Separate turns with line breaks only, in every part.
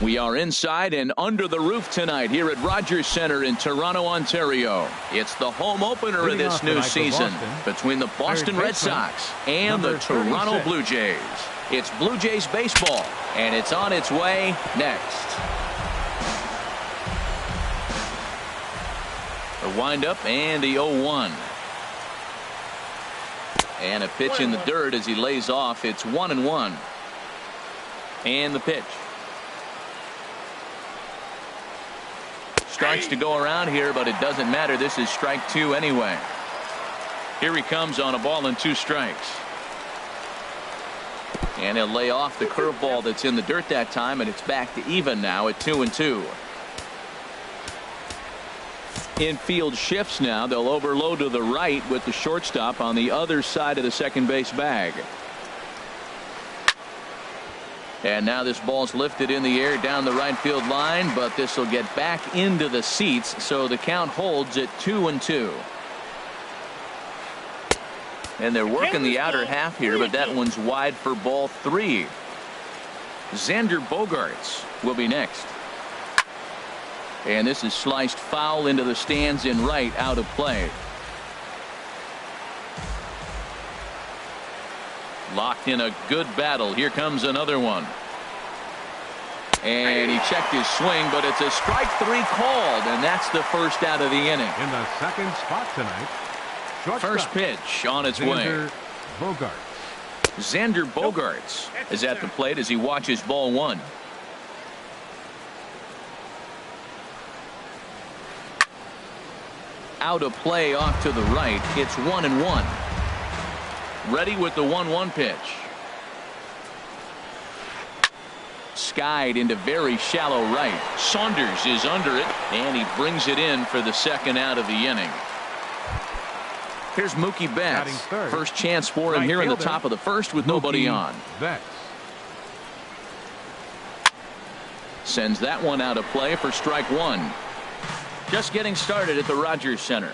We are inside and under the roof tonight here at Rogers Center in Toronto, Ontario. It's the home opener of this new season between the Boston Red Sox and the Toronto Blue Jays. It's Blue Jays baseball, and it's on its way next. The windup and the 0-1. And a pitch in the dirt as he lays off. It's 1-1. And the pitch. Starts to go around here, but it doesn't matter. This is strike 2 anyway. Here he comes on a ball and 2 strikes. And he'll lay off the curveball that's in the dirt that time, and it's back to even now at 2-2. Infield shifts now. They'll overload to the right with the shortstop on the other side of the second base bag. And now this ball's lifted in the air down the right field line, but this will get back into the seats, so the count holds at 2-2. And they're working the outer half here, but that one's wide for ball 3. Xander Bogaerts will be next. And this is sliced foul into the stands in right, out of play. Locked in a good battle. Here comes another one. And he checked his swing, but it's a strike 3 called, and that's the first out of the inning.
In the second spot tonight,
first pitch on its way. Xander Bogaerts is at the plate as he watches ball 1. Out of play off to the right. It's 1-1. Ready with the 1-1 pitch. Skied into very shallow right. Saunders is under it, and he brings it in for the second out of the inning. Here's Mookie Betts. First chance for him here in the top of the first with nobody on. Sends that one out of play for strike 1. Just getting started at the Rogers Center.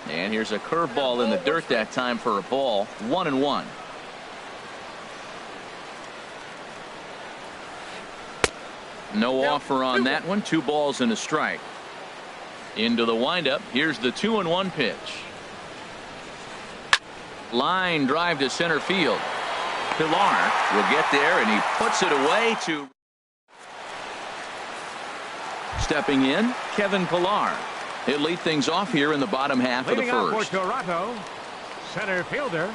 And here's a curveball in the dirt that time for a ball. 1-1. No offer on that one. 2 balls and a strike. Into the windup. Here's the 2-1 pitch. Line drive to center field. Pilar will get there, and he puts it away to stepping in Kevin Pilar. He'll lead things off here in the bottom half of the first.
Toronto, center fielder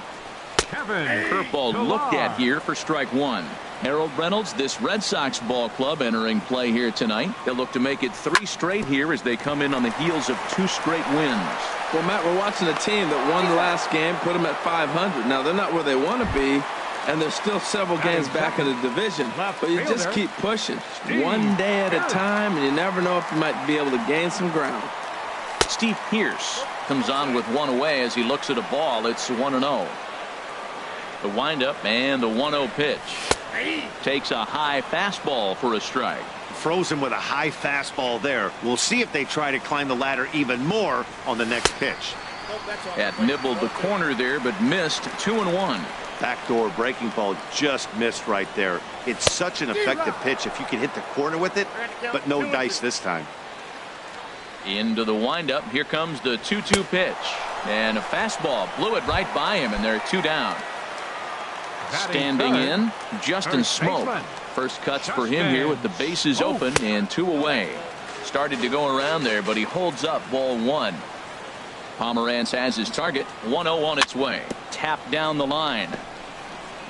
Kevin.
Curveball looked at here for strike 1. Harold Reynolds, this Red Sox ball club entering play here tonight. They'll look to make it 3 straight here as they come in on the heels of 2 straight wins.
Well, Matt, we're watching a team that won the last game, put them at 500. Now, they're not where they want to be, and there's still several games back in the division. But you just keep pushing. One day at a time, and you never know if you might be able to gain some ground.
Steve Pearce comes on with 1 away as he looks at a ball. It's 1-0. The windup and the 1-0 pitch. Takes a high fastball for a strike.
Frozen with a high fastball there. We'll see if they try to climb the ladder even more on the next pitch.
That nibbled the corner there, but missed. 2-1.
Backdoor breaking ball just missed right there. It's such an effective pitch if you can hit the corner with it, but no dice this time.
Into the windup. Here comes the 2-2 pitch. And a fastball blew it right by him, and they're 2 down. Standing in, Justin Smoke. First cuts for him here with the bases open and 2 away. Started to go around there, but he holds up ball 1. Pomeranz has his target. 1-0 on its way. Tapped down the line.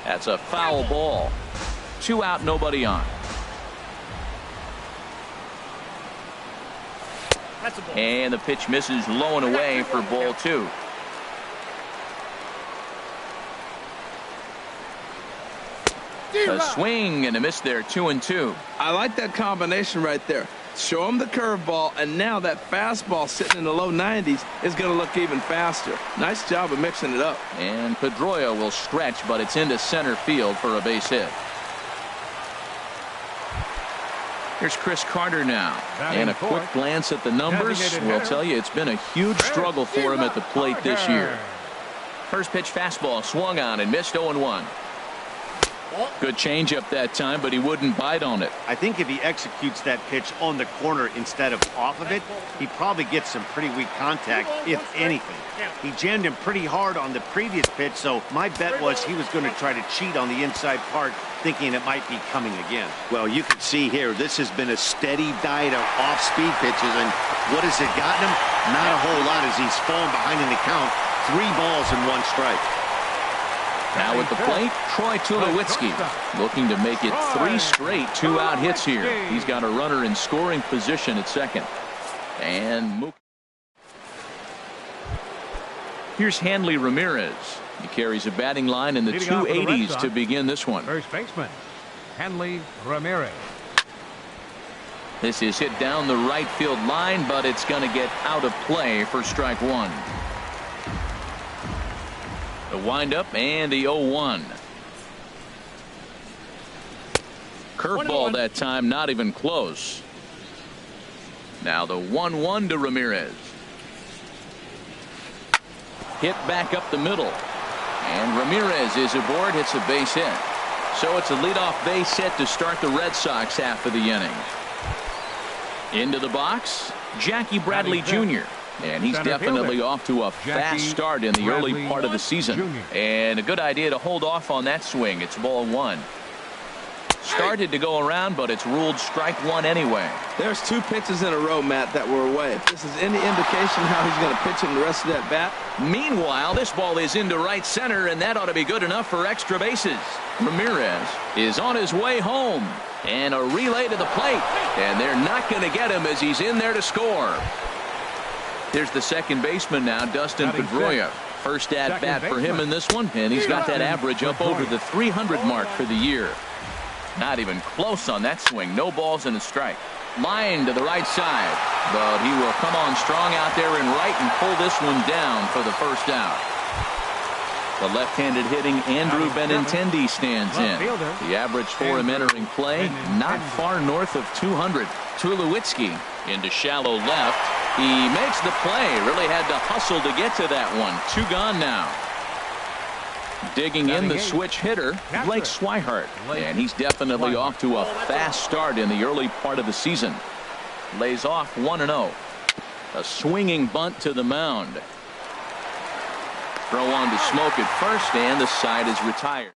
That's a foul ball. 2 out, nobody on. And the pitch misses low and away for ball 2. A swing and a miss there. 2-2.
I like that combination right there. Show him the curveball, and now that fastball sitting in the low 90s is going to look even faster. Nice job of mixing it up.
And Pedroia will stretch, but it's into center field for a base hit. Here's Chris Carter now. And a quick glance at the numbers will tell you it's been a huge struggle for him at the plate this year. First pitch fastball swung on and missed. 0-1. Good changeup that time, but he wouldn't bite on it.
I think if he executes that pitch on the corner instead of off of it, he probably gets some pretty weak contact, if anything. He jammed him pretty hard on the previous pitch, so my bet was he was going to try to cheat on the inside part, thinking it might be coming again. Well, you can see here, this has been a steady diet of off-speed pitches, and what has it gotten him? Not a whole lot as he's fallen behind in the count. 3 balls and 1 strike.
Now at the plate, Troy Tulowitzki looking to make it 3 straight 2-out hits here. He's got a runner in scoring position at second. And here's Hanley Ramirez. He carries a batting line in the 280s to begin this one.
First baseman, Hanley Ramirez.
This is hit down the right field line, but it's going to get out of play for strike 1. The windup and the 0-1. Curveball that time, not even close. Now the 1-1 to Ramirez. Hit back up the middle. And Ramirez is aboard, hits a base hit. So it's a leadoff base hit to start the Red Sox half of the inning. Into the box, Jackie Bradley Jr. And he's definitely off to a fast start in the early part of the season. And a good idea to hold off on that swing. It's ball 1. Started to go around, but it's ruled strike 1 anyway.
There's 2 pitches in a row, Matt, that were away. If this is any indication how he's going to pitch him the rest of that bat.
Meanwhile, this ball is into right center, and that ought to be good enough for extra bases. Ramirez is on his way home. And a relay to the plate. And they're not going to get him as he's in there to score. Here's the second baseman now, Dustin Pedroia. First at bat for him in this one, and he's got that average up over the 300 mark for the year. Not even close on that swing. No balls and a strike. Line to the right side, but he will come on strong out there in right and pull this one down for the first out. The left-handed hitting Andrew Benintendi stands in. The average for him entering play, not far north of 200. Tulowitzki into shallow left. He makes the play. Really had to hustle to get to that one. 2 gone now. Digging in the switch hitter, Blake Swihart. And he's definitely off to a fast start in the early part of the season. Lays off 1-0. A swinging bunt to the mound. Throw on to Smoke at first, and the side is retired.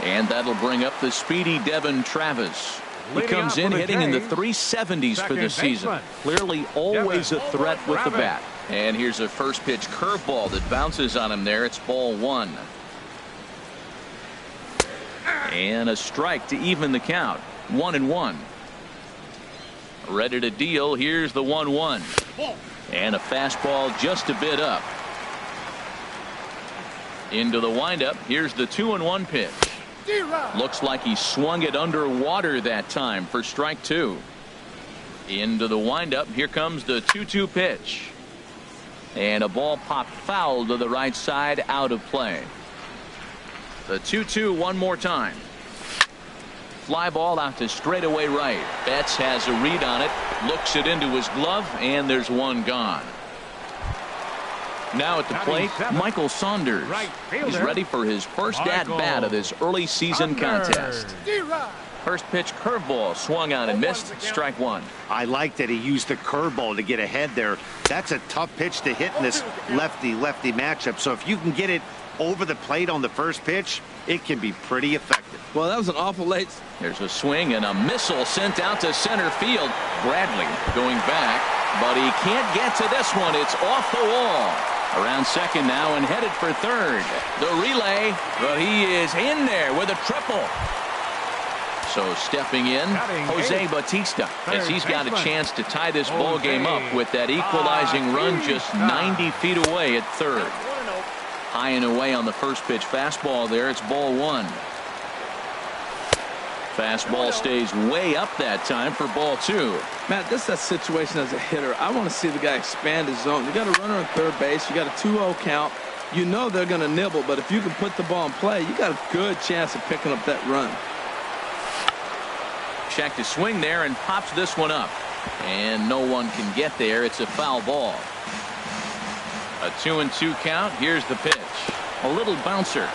And that'll bring up the speedy Devin Travis. He comes in hitting in the 370s for the season. Clearly always a threat with the bat. And here's a first pitch curveball that bounces on him there. It's ball 1. And a strike to even the count. 1-1. Ready to deal. Here's the 1-1. And a fastball just a bit up. Into the windup. Here's the 2-1 pitch. Looks like he swung it underwater that time for strike 2. Into the windup. Here comes the 2-2 pitch. And a ball popped foul to the right side, out of play. The 2-2 one more time. Fly ball out to straightaway right. Betts has a read on it, looks it into his glove, and there's 1 gone. Now at the plate, Michael Saunders. He's ready for his first at-bat of this early season contest. First pitch curveball swung on and missed. Strike 1.
I like that he used the curveball to get ahead there. That's a tough pitch to hit in this lefty-lefty matchup. So if you can get it over the plate on the first pitch, it can be pretty effective.
Well, that was an awful late.
There's a swing and a missile sent out to center field. Bradley going back, but he can't get to this one. It's off the wall. Around second now and headed for third. The relay, but he is in there with a triple. So stepping in, Jose Bautista, as he's got a chance to tie this ball game up with that equalizing run just 90 feet away at third. High and away on the first pitch fastball there. It's ball 1. Fastball stays way up that time for ball 2.
Matt, this is a situation as a hitter. I want to see the guy expand his zone. You got a runner on third base. You got a 2-0 count. You know they're going to nibble, but if you can put the ball in play, you got a good chance of picking up that run.
Check to swing there and pops this one up. And no one can get there. It's a foul ball. A 2-2 count. Here's the pitch. A little bouncer,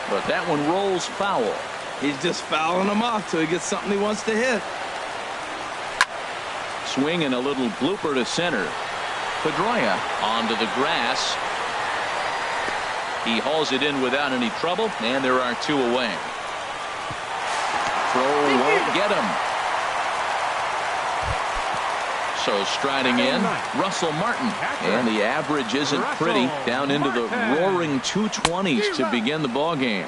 but that one rolls foul.
He's just fouling them off till he gets something he wants to hit.
Swing and a little blooper to center. Pedroia onto the grass. He hauls it in without any trouble, and there are two away. Throw won't get him. So striding in, Russell Martin. And the average isn't pretty, down into the roaring 220s to begin the ball game.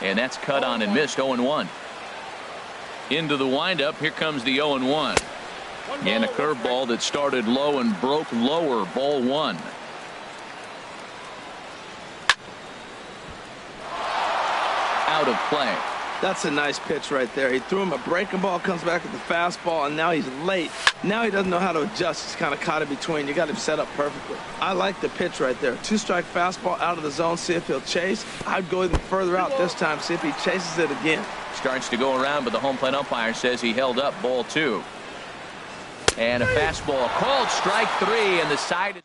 And that's cut on and missed. 0-1. Into the windup. Here comes the 0-1. And a curveball that started low and broke lower. Ball one. Out of play.
That's a nice pitch right there. He threw him a breaking ball, comes back with the fastball, and now he's late. Now he doesn't know how to adjust. He's kind of caught in between. You got him set up perfectly. I like the pitch right there. Two-strike fastball out of the zone, see if he'll chase. I'd go even further out this time, see if he chases it again.
Starts to go around, but the home plate umpire says he held up. Ball two. And a fastball called strike three, and the side.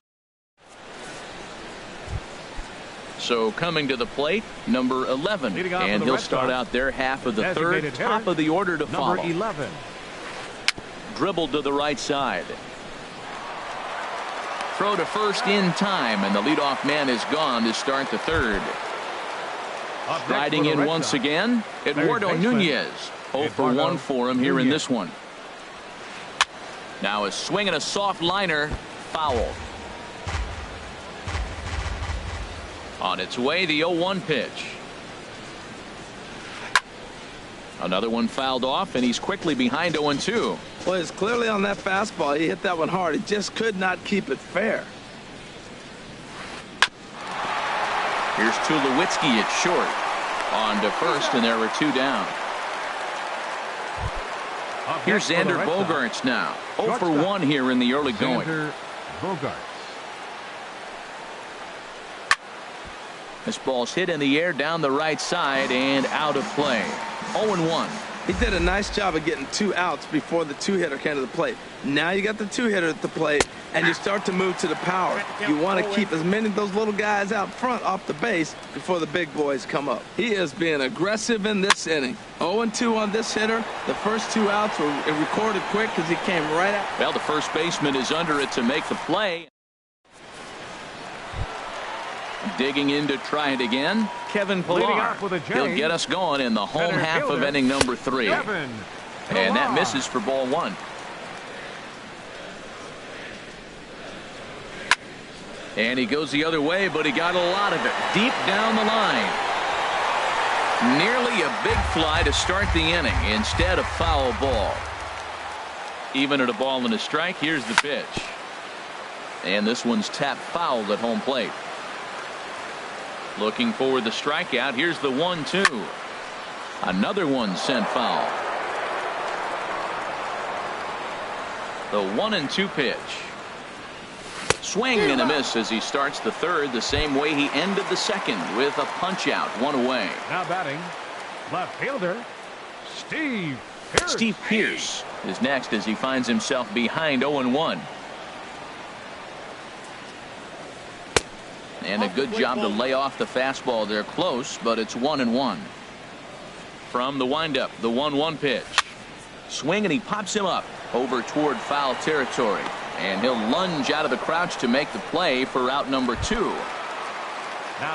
So coming to the plate, number 11, and he'll start out their half of the third, top of the order to follow.
Number 11.
Dribbled to the right side. Throw to first in time, and the leadoff man is gone to start the third. Striding in once again, Eduardo Nunez. 0 for 1 for him here in this one. Now a swing and a soft liner, foul. On its way, the 0-1 pitch. Another one fouled off, and he's quickly behind 0-2.
Well, it's clearly on that fastball. He hit that one hard. He just could not keep it fair.
Here's Tulowitzki at short. On to first, and there were two down. Here's Xander Bogaerts now. 0 for 1 here in the early going.
Xander Bogaerts.
This ball's hit in the air down the right side and out of play. 0-1.
He did a nice job of getting 2 outs before the two-hitter came to the plate. Now you got the two-hitter at the plate, and you start to move to the power. You want to keep as many of those little guys out front off the base before the big boys come up. He is being aggressive in this inning. 0-2 on this hitter. The first 2 outs were recorded quick because he came right out.
Well, the first baseman is under it to make the play. Digging in to try it again, Kevin Pillar. He'll get us going in the home half of inning number 3. And that misses for ball 1. And he goes the other way, but he got a lot of it deep down the line. Nearly a big fly to start the inning. Instead, a foul ball. Even at a ball and a strike, here's the pitch. And this one's tapped foul at home plate. Looking for the strikeout. Here's the 1-2. Another one sent foul. The 1-2 pitch. Swing and a miss as he starts the third the same way he ended the second with a punch out, 1 away.
Now batting, left fielder Steve Pearce.
Steve Pearce is next as he finds himself behind 0-1. And a good job to lay off the fastball there close, but it's 1-1. From the windup, the 1-1 pitch. Swing and he pops him up over toward foul territory. And he'll lunge out of the crouch to make the play for out number 2.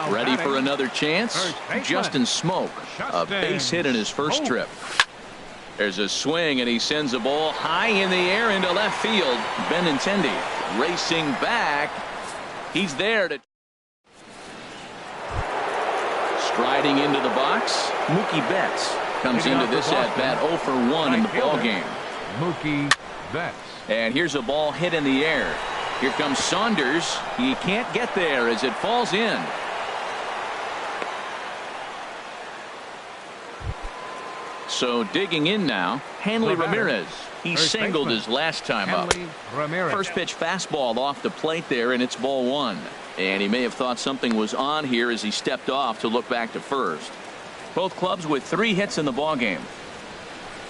Ready for another chance? Justin Smoke, a base hit in his first trip. There's a swing and he sends a ball high in the air into left field. Benintendi racing back. He's there to striding into the box. Mookie Betts comes into this at bat 0 for 1 in the ball game.
Mookie Betts.
And here's a ball hit in the air. Here comes Saunders. He can't get there as it falls in. So digging in now, Hanley Ramirez. He singled his last time up. First pitch fastball off the plate there, and it's ball 1. And he may have thought something was on here as he stepped off to look back to first. Both clubs with 3 hits in the ball game.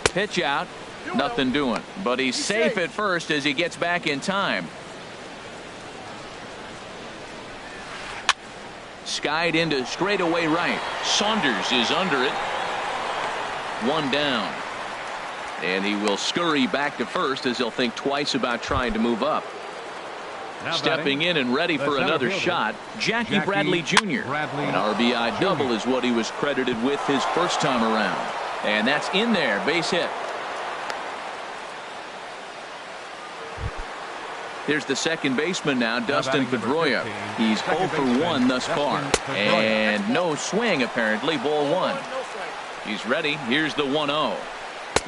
Pitch out, nothing doing. But he's safe at first as he gets back in time. skied into straightaway right. Saunders is under it. One down. And he will scurry back to first as he'll think twice about trying to move up. Stepping in and ready for another shot, Jackie Bradley Jr. An RBI double is what he was credited with his first time around. And that's in there, base hit. Here's the second baseman now, Dustin Pedroia. He's 0 for 1 thus far. And no swing, apparently, ball one. He's ready. Here's the 1-0.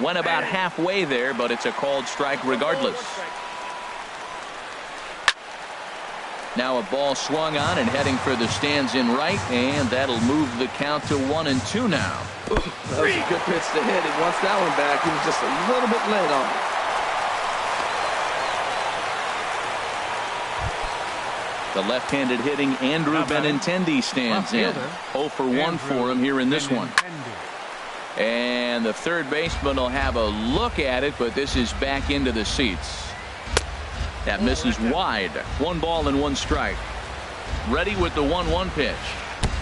Went about halfway there, but it's a called strike regardless. Now a ball swung on and heading for the stands in right, and that'll move the count to 1-2 now.
Ooh, that was a good pitch to hit. He wants that one back. He was just a little bit late on it.
The left-handed hitting Andrew Benintendi stands in. 0 for 1 for him here in this one. And the third baseman will have a look at it, but this is back into the seats. That misses wide. 1 ball and 1 strike. Ready with the 1-1 pitch.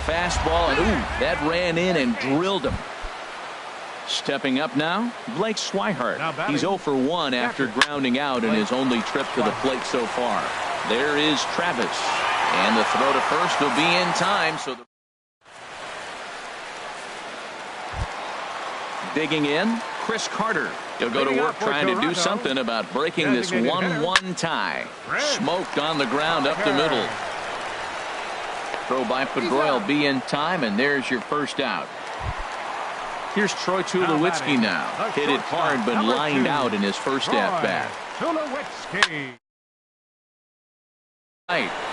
Fastball, and ooh, that ran in and drilled him. Stepping up now, Blake Swihart. He's 0 for 1 after grounding out in his only trip to the plate so far. There is Travis, and the throw to first will be in time. So digging in, Chris Carter. He'll go to work trying to do something about breaking this 1-1 tie. Smoked on the ground up the middle. Throw by Pedroia will be in time, and there's your first out. Here's Troy Tulowitzki now. Hit it hard, but lined out in his first at-bat.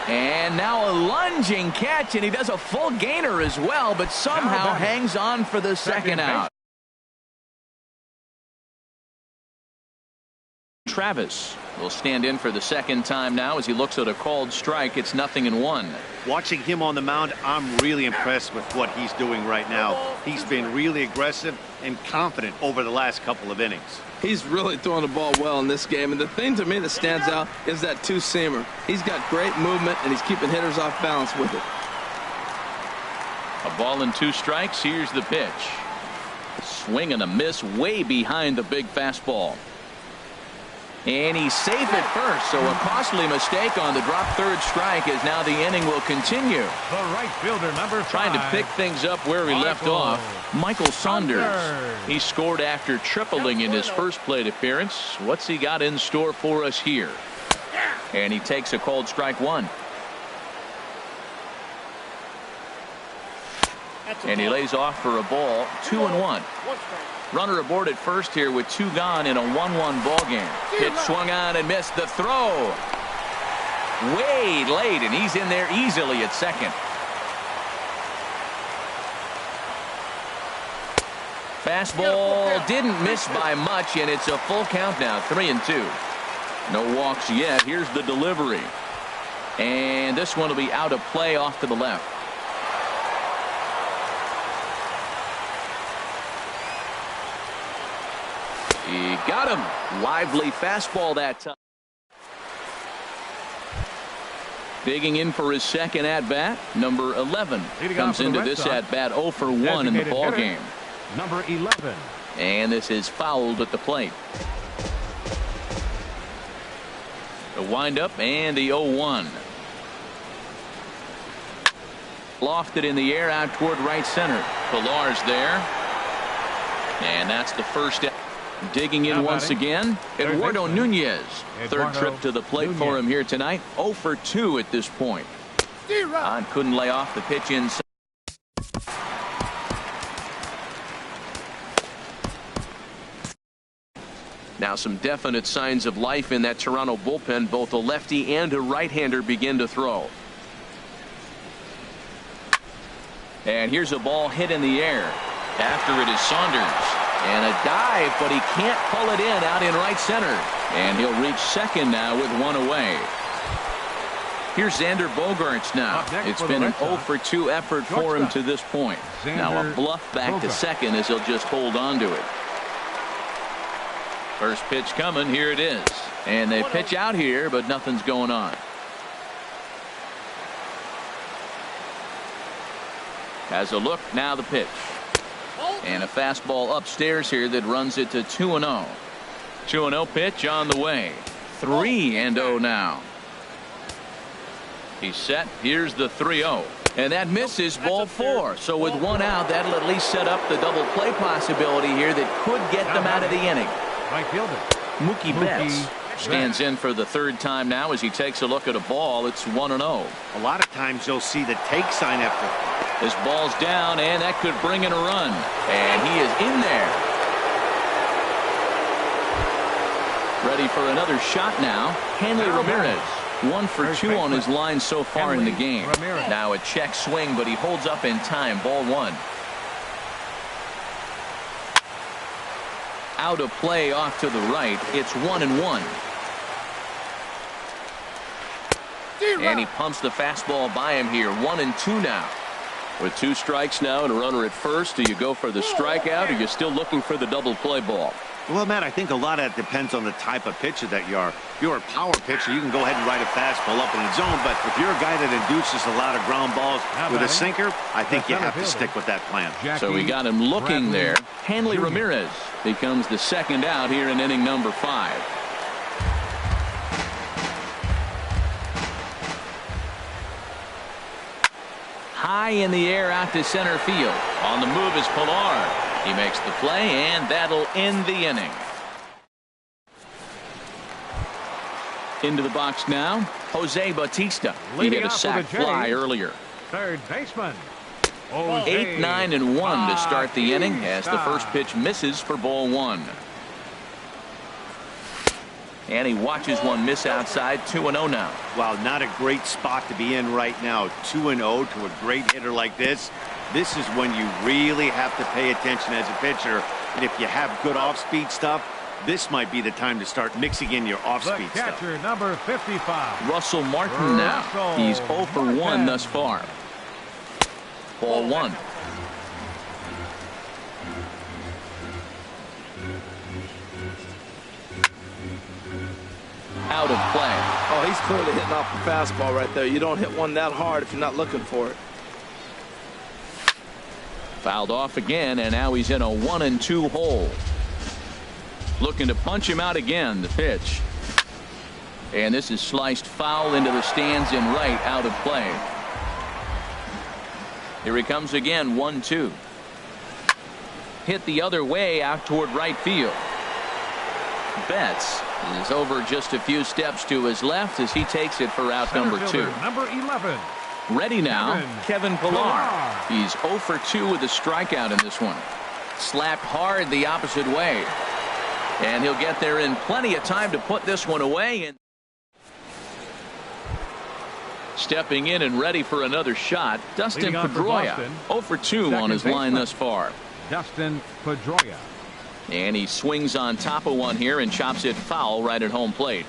And now a lunging catch, and he does a full gainer as well, but somehow hangs on for the second out. Travis will stand in for the second time now as he looks at a called strike. It's 0-1.
Watching him on the mound, I'm really impressed with what he's doing right now. He's been really aggressive and confident over the last couple of innings.
He's really throwing the ball well in this game, and the thing to me that stands out is that two-seamer. He's got great movement, and he's keeping hitters off balance with it.
A ball and 2 strikes. Here's the pitch. Swing and a miss way behind the big fastball. And he's safe at first, so a costly mistake on the drop third strike as now the inning will continue.
The right fielder, number 5.
Trying to pick things up where he left off, Michael Saunders. He scored after tripling in his first plate appearance. What's he got in store for us here? And he takes a called strike 1. And he lays off for a ball. 2-1. Runner aboard at first here with 2 gone in a 1-1 ball game. Pitch swung on and missed. The throw way late, and he's in there easily at second. Fastball didn't miss by much, and it's a full count now. 3-2. No walks yet. Here's the delivery, and this one will be out of play off to the left. He got him. Lively fastball that time. Digging in for his second at-bat, number 11. Comes into this at-bat 0 for 1 in the ball game.
Number 11.
And this is fouled at the plate. The windup and the 0-1. Lofted in the air out toward right center. Pilar's there. And that's the first. Digging in once again, Eduardo Nunez. Third trip to the plate for him here tonight. 0 for 2 at this point. Couldn't lay off the pitch inside. Now some definite signs of life in that Toronto bullpen. Both a lefty and a right-hander begin to throw. And here's a ball hit in the air. After it is Saunders. And a dive, but he can't pull it in out in right center. And he'll reach second now with 1 away. Here's Xander Bogaerts now. It's been an 0 for 2 effort for him to this point. Now a bluff back to second as he'll just hold on to it. First pitch coming. Here it is. And they pitch out here, but nothing's going on. Has a look, now the pitch. And a fastball upstairs here that runs it to 2-0. 2-0 pitch on the way. 3-0 now. He's set. Here's the 3-0. And that misses, ball 4. So with 1 out, that'll at least set up the double play possibility here that could get them out of the inning.
Right fielder.
Mookie Betts stands in for the 3rd time now as he takes a look at a ball. It's 1-0.
A lot of times you'll see the take sign after.
This ball's down, and that could bring in a run. And he is in there. Ready for another shot now. Hanley Ramirez. 1 for 2 on his line so far in the game. Now a check swing, but he holds up in time. Ball 1. Out of play off to the right. It's 1-1. And he pumps the fastball by him here. 1-2 now. With 2 strikes now and a runner at first, do you go for the strikeout, or are you still looking for the double play ball?
Well, Matt, I think a lot of that depends on the type of pitcher that you are. If you're a power pitcher, you can go ahead and ride a fastball up in the zone. But if you're a guy that induces a lot of ground balls with a sinker, I think you have to stick with that plan.
So we got him looking there. Hanley Ramirez becomes the 2nd out here in inning number 5. High in the air out to center field. On the move is Pilar. He makes the play, and that'll end the inning. Into the box now, Jose Bautista. He hit a sac fly earlier.
3rd baseman.
8-9-1 to start the inning as the first pitch misses for ball 1. And he watches one miss outside. 2-0 now.
Wow, not a great spot to be in right now. 2-0 to a great hitter like this. This is when you really have to pay attention as a pitcher. And if you have good off-speed stuff, this might be the time to start mixing in your off-speed stuff.
Catcher number 55.
Russell Martin now. He's 0 for 1 thus far. Ball 1. Out of play.
Oh, he's clearly hitting off the fastball right there. You don't hit one that hard if you're not looking for it.
Fouled off again, and now he's in a 1-2 hole. Looking to punch him out again. The pitch. And this is sliced foul into the stands in right, out of play. Here he comes again. 1-2. Hit the other way out toward right field. Betts is over just a few steps to his left as he takes it for out number 2.
Number 11.
Ready now, Kevin Pilar. He's 0 for 2 with a strikeout in this one. Slapped hard the opposite way. And he'll get there in plenty of time to put this one away. And stepping in and ready for another shot, Dustin Pedroia. 0 for 2 on his line thus far.
Dustin Pedroia.
And he swings on top of one here and chops it foul right at home plate.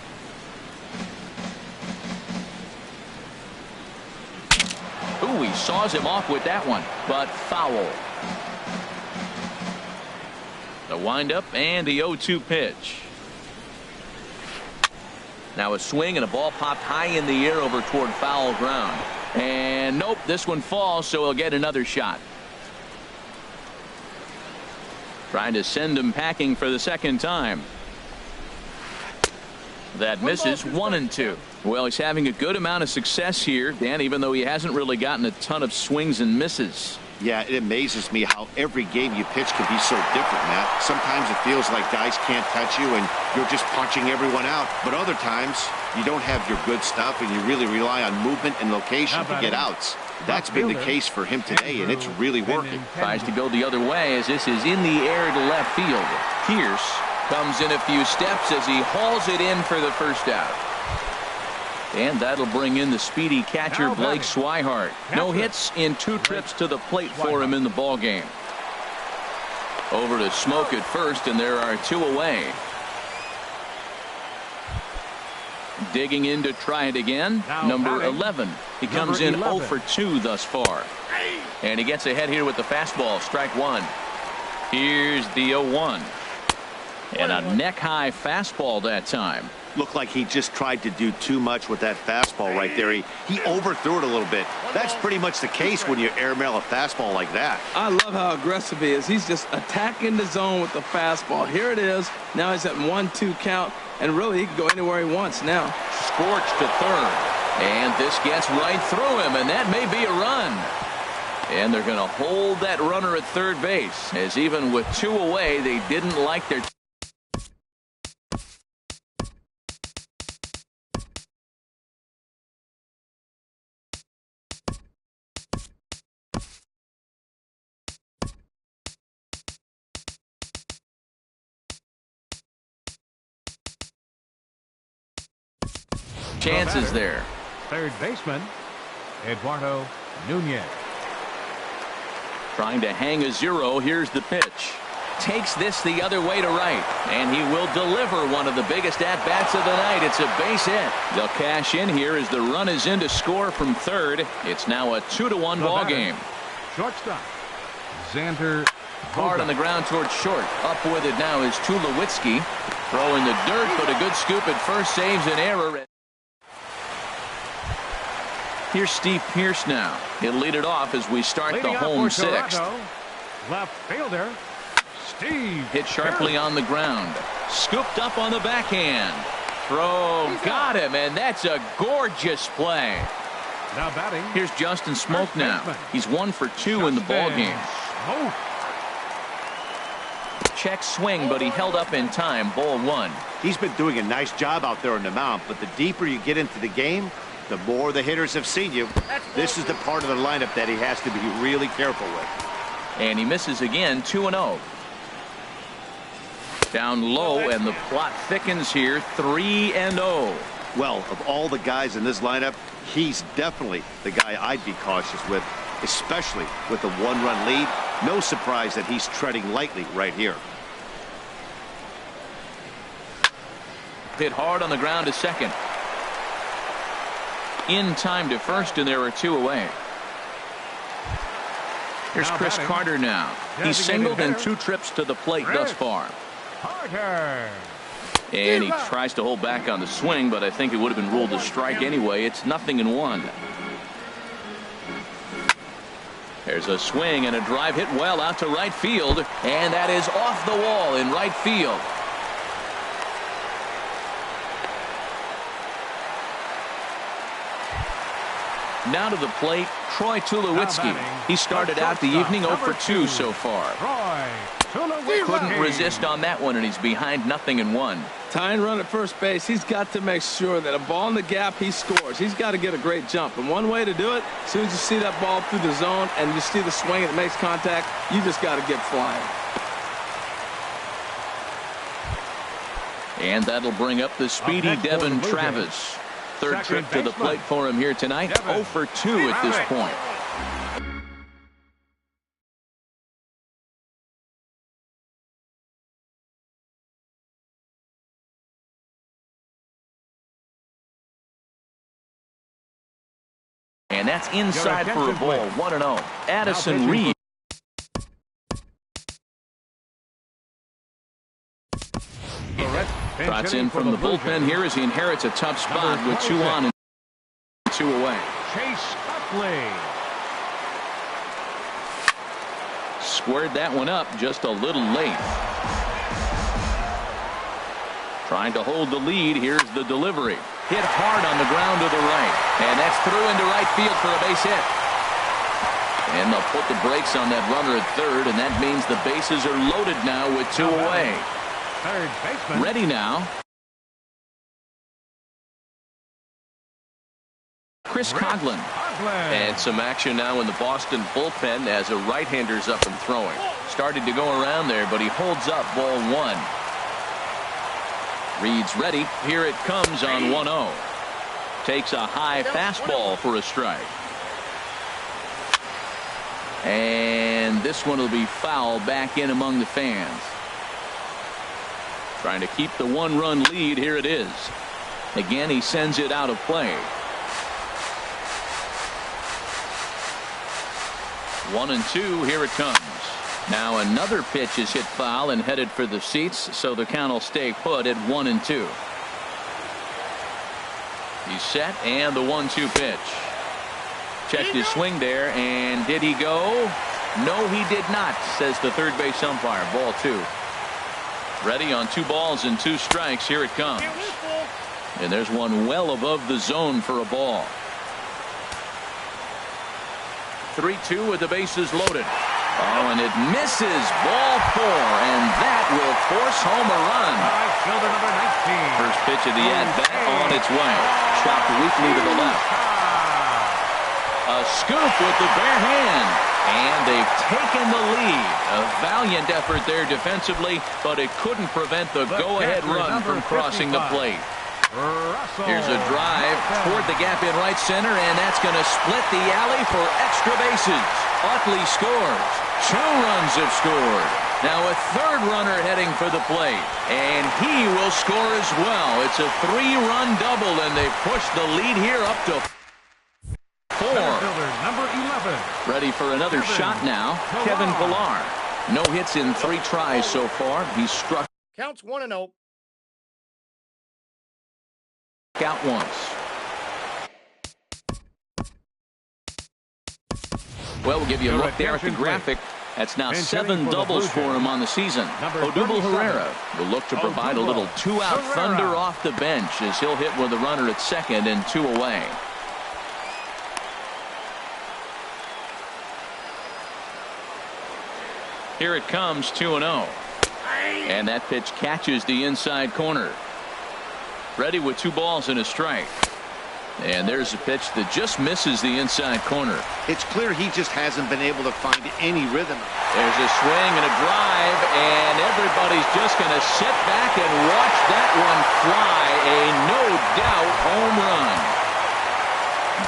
Ooh, he saws him off with that one, but foul. The windup and the 0-2 pitch. Now a swing and a ball popped high in the air over toward foul ground. And nope, this one falls, so he'll get another shot. Trying to send him packing for the 2nd time. That misses. 1-2. Well, he's having a good amount of success here, Dan, even though he hasn't really gotten a ton of swings and misses.
Yeah, it amazes me how every game you pitch can be so different, Matt. Sometimes it feels like guys can't touch you and you're just punching everyone out. But other times you don't have your good stuff and you really rely on movement and location to get outs. That's been the case for him today, and it's really working.
Tries to go the other way as this is in the air to left field. Pierce comes in a few steps as he hauls it in for the first out. And that'll bring in the speedy catcher Blake Swihart. No hits in 2 trips to the plate for him in the ball game. Over to Smoke at first, and there are 2 away. Digging in to try it again. Number 11. He comes in 0 for 2 thus far. And he gets ahead here with the fastball. Strike 1. Here's the 0-1. And a neck-high fastball that time.
Looked like he just tried to do too much with that fastball right there. He overthrew it a little bit. That's pretty much the case when you airmail a fastball like that.
I love how aggressive he is. He's just attacking the zone with the fastball. Here it is. Now he's at 1-2 count, and really he can go anywhere he wants now.
Scorched to third, and this gets right through him, and that may be a run. And they're going to hold that runner at third base, as even with 2 away, they didn't like their chances there.
Third baseman, Eduardo Nunez.
Trying to hang a 0. Here's the pitch. Takes this the other way to right, and he will deliver one of the biggest at-bats of the night. It's a base hit. They'll cash in here as the run is in to score from third. It's now a 2-1 ball game.
Shortstop, Xander.
Hard on the ground towards short. Up with it now is Tulowitzki. Throwing the dirt, but a good scoop at first saves an error. Here's Steve Pearce now. He'll lead it off as we start the home sixth.
Left fielder, Steve.
Hit sharply on the ground. Scooped up on the backhand. Throw got him, and that's a gorgeous play.
Now batting.
Here's Justin Smoke now. He's 1 for 2 in the ball game. Check swing, but he held up in time. Ball 1.
He's been doing a nice job out there on the mound, but the deeper you get into the game, the more the hitters have seen you. This is the part of the lineup that he has to be really careful with.
And he misses again. 2-0. Down low, and the plot thickens here. 3-0.
Well, of all the guys in this lineup, he's definitely the guy I'd be cautious with, especially with the 1-run lead. No surprise that he's treading lightly right here.
Hit hard on the ground to second. In time to first, and there are 2 away. Here's Chris Carter now. He's singled in 2 trips to the plate thus far. And he tries to hold back on the swing, but I think it would have been ruled a strike anyway. It's 0-1. There's a swing and a drive hit well out to right field, and that is off the wall in right field. Now to the plate, Troy Tulowitzki. He started out the evening 0 for 2 so far. Couldn't resist on that one, and he's behind 0-1.
Tying run at first base, he's got to make sure that a ball in the gap, he scores. He's got to get a great jump. And one way to do it, as soon as you see that ball through the zone and you see the swing and it makes contact, you just got to get flying.
And that'll bring up the speedy Devin Travis. Third trip to the plate for him here tonight. 0 for 2 at this point. And that's inside for a ball. 1-0. Addison Reed. Trots in from the bullpen here as he inherits a tough spot with 2 on and 2 away.
Chase Utley.
Squared that one up just a little late. Trying to hold the lead. Here's the delivery. Hit hard on the ground to the right. And that's through into right field for a base hit. And they'll put the brakes on that runner at third, and that means the bases are loaded now with 2 away.
Third baseman.
Ready now. Chris Coughlin. And some action now in the Boston bullpen as a right-hander's up and throwing. Started to go around there, but he holds up. Ball 1. Reed's ready. Here it comes on 1-0. Takes a high fastball for a strike. And this one will be foul back in among the fans. Trying to keep the 1-run lead. Here it is. Again, he sends it out of play. 1-2. Here it comes. Now another pitch is hit foul and headed for the seats, so the count will stay put at 1-2. He's set, and the 1-2 pitch. Checked his swing there, and did he go? No, he did not, says the third base umpire. Ball 2. Ready on 2 balls and 2 strikes. Here it comes. And there's one well above the zone for a ball. 3-2 with the bases loaded. Oh, and it misses. Ball 4, and that will force home a run.
Fielder number 19.
First pitch of the at-bat on its way. Chopped weakly to the left. A scoop with the bare hand. And they've taken the lead. A valiant effort there defensively, but it couldn't prevent the go-ahead run from crossing the plate. Here's a drive toward the gap in right center, and that's going to split the alley for extra bases. Utley scores. 2 runs have scored. Now a third runner heading for the plate, and he will score as well. It's a 3-run double, and they push the lead here up to 4.
Number 11.
Ready for another shot now. Kevin Pillar. No hits in 3 tries so far. He's struck
Counts 1-0.
out once. Well, we'll give you a look there at the graphic. That's now 7 doubles for him on the season. Odubel Herrera will look to provide a little 2-out thunder off the bench as he'll hit with a runner at second and 2 away. Here it comes, 2-0. And that pitch catches the inside corner. Ready with 2 balls and a strike. And there's a pitch that just misses the inside corner.
It's clear he just hasn't been able to find any rhythm.
There's a swing and a drive, and everybody's just going to sit back and watch that one fly. A no-doubt home run.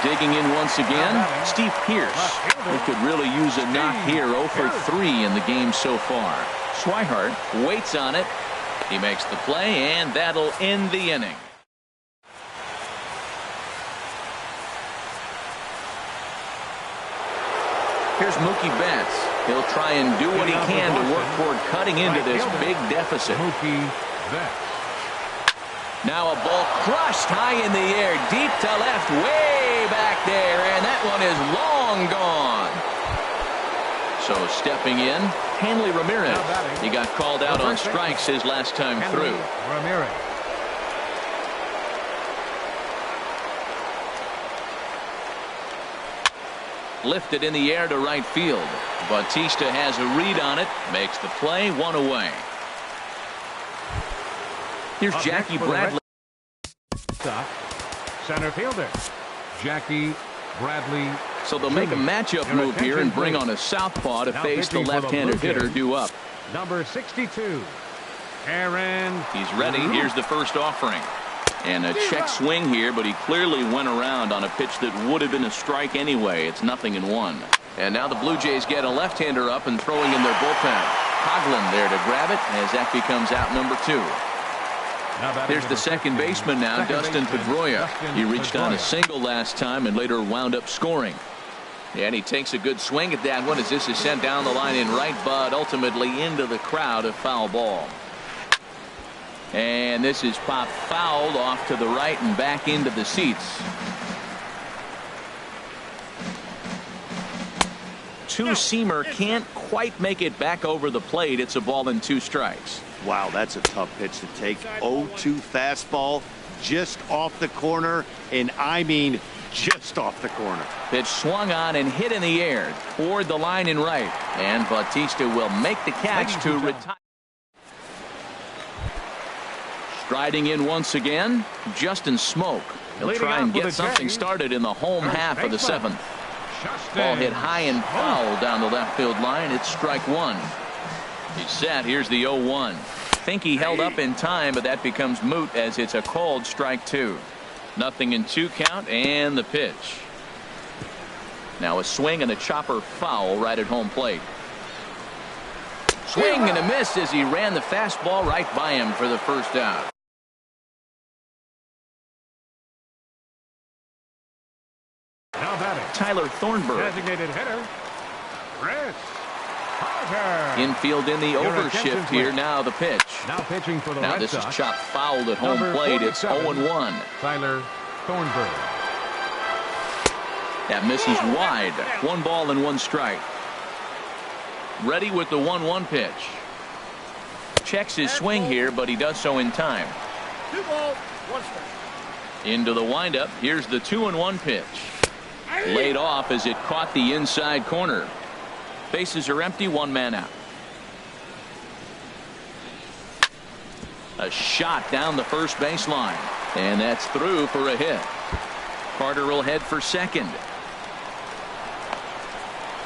Digging in once again, Steve Pearce. He could really use a knock here. 0 for 3 in the game so far. Swihart waits on it. He makes the play, and that'll end the inning. Here's Mookie Betts. He'll try and do what he can to work toward cutting into this big deficit.
Mookie Betts.
Now a ball crushed high in the air, deep to left, way back there, and that one is long gone. So stepping in, Hanley Ramirez. He got called out on strikes his last time through.
Ramirez.
Lifted in the air to right field. Bautista has a read on it, makes the play, 1 away. Here's Jackie Bradley.
Center fielder Jackie Bradley.
So they'll make a matchup move here and bring on a southpaw to face the left-handed hitter due up.
Number 62. Aaron.
He's ready. Here's the first offering. And a check swing here, but he clearly went around on a pitch that would have been a strike anyway. It's 0-1. And now the Blue Jays get a left-hander up and throwing in their bullpen. Coughlin there to grab it as that becomes out number 2. Here's the second baseman now, Dustin Pedroia. He reached on a single last time and later wound up scoring. And he takes a good swing at that one as this is sent down the line in right, but ultimately into the crowd, a foul ball. And this is popped fouled off to the right and back into the seats. 2-seamer can't quite make it back over the plate. It's a ball and 2 strikes.
Wow, that's a tough pitch to take. 0-2 fastball just off the corner, and I mean just off the corner.
Pitch swung on and hit in the air toward the line in right, and Bautista will make the catch to retire. Striding in once again, Justin Smoke. He'll try and get something started in the home half of the 7th. Ball hit high and foul down the left field line. It's strike 1. He's set. Here's the 0-1. Think he held up in time, but that becomes moot as it's a called strike 2. 0-2 count and the pitch. Now a swing and a chopper foul right at home plate. Swing and a miss as he ran the fastball right by him for the first out.
Now batting,
Tyler Thornburg.
designated hitter, Chris Carter.
Infield in the overshift here. Now the pitch.
Now pitching for the
Now
Red
this is
Sox.
chopped fouled at home
Number
plate. It's
47,
0-1.
Tyler Thornburg.
That misses wide. 1 ball and 1 strike. Ready with the 1-1 pitch. Checks his swing here, but he does so in time.
2 balls, 1 strike.
Into the windup. Here's the 2-1 pitch. Laid off as it caught the inside corner. Bases are empty, 1 man out. A shot down the first baseline, and that's through for a hit. Carter will head for second.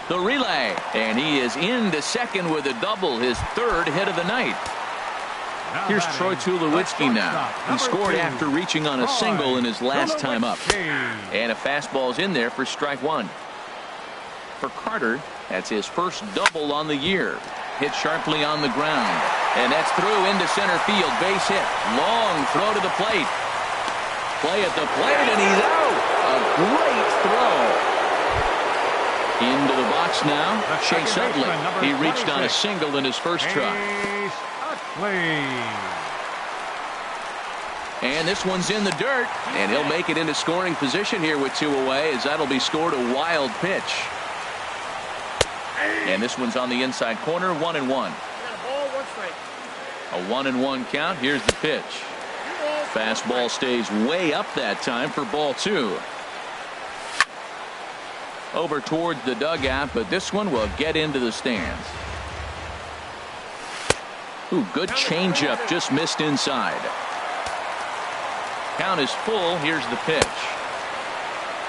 The relay, and he is into second with a double, his 3rd hit of the night. Here's Troy Tulowitzki now. He scored after reaching on a single in his last time up. And a fastball's in there for strike 1. For Carter, that's his first double on the year. Hit sharply on the ground. And that's through into center field. Base hit. Long throw to the plate. Play at the plate, and he's out. A great throw. Into the box now. Chase Utley. He reached on a single in his first try. And this one's in the dirt, and he'll make it into scoring position here with 2 away, as that'll be scored a wild pitch. And this one's on the inside corner, 1-1. A 1-1 count. Here's the pitch. Fastball stays way up that time for ball 2. Over towards the dugout, but this one will get into the stands. Ooh, good changeup, just missed inside. Count is full. Here's the pitch.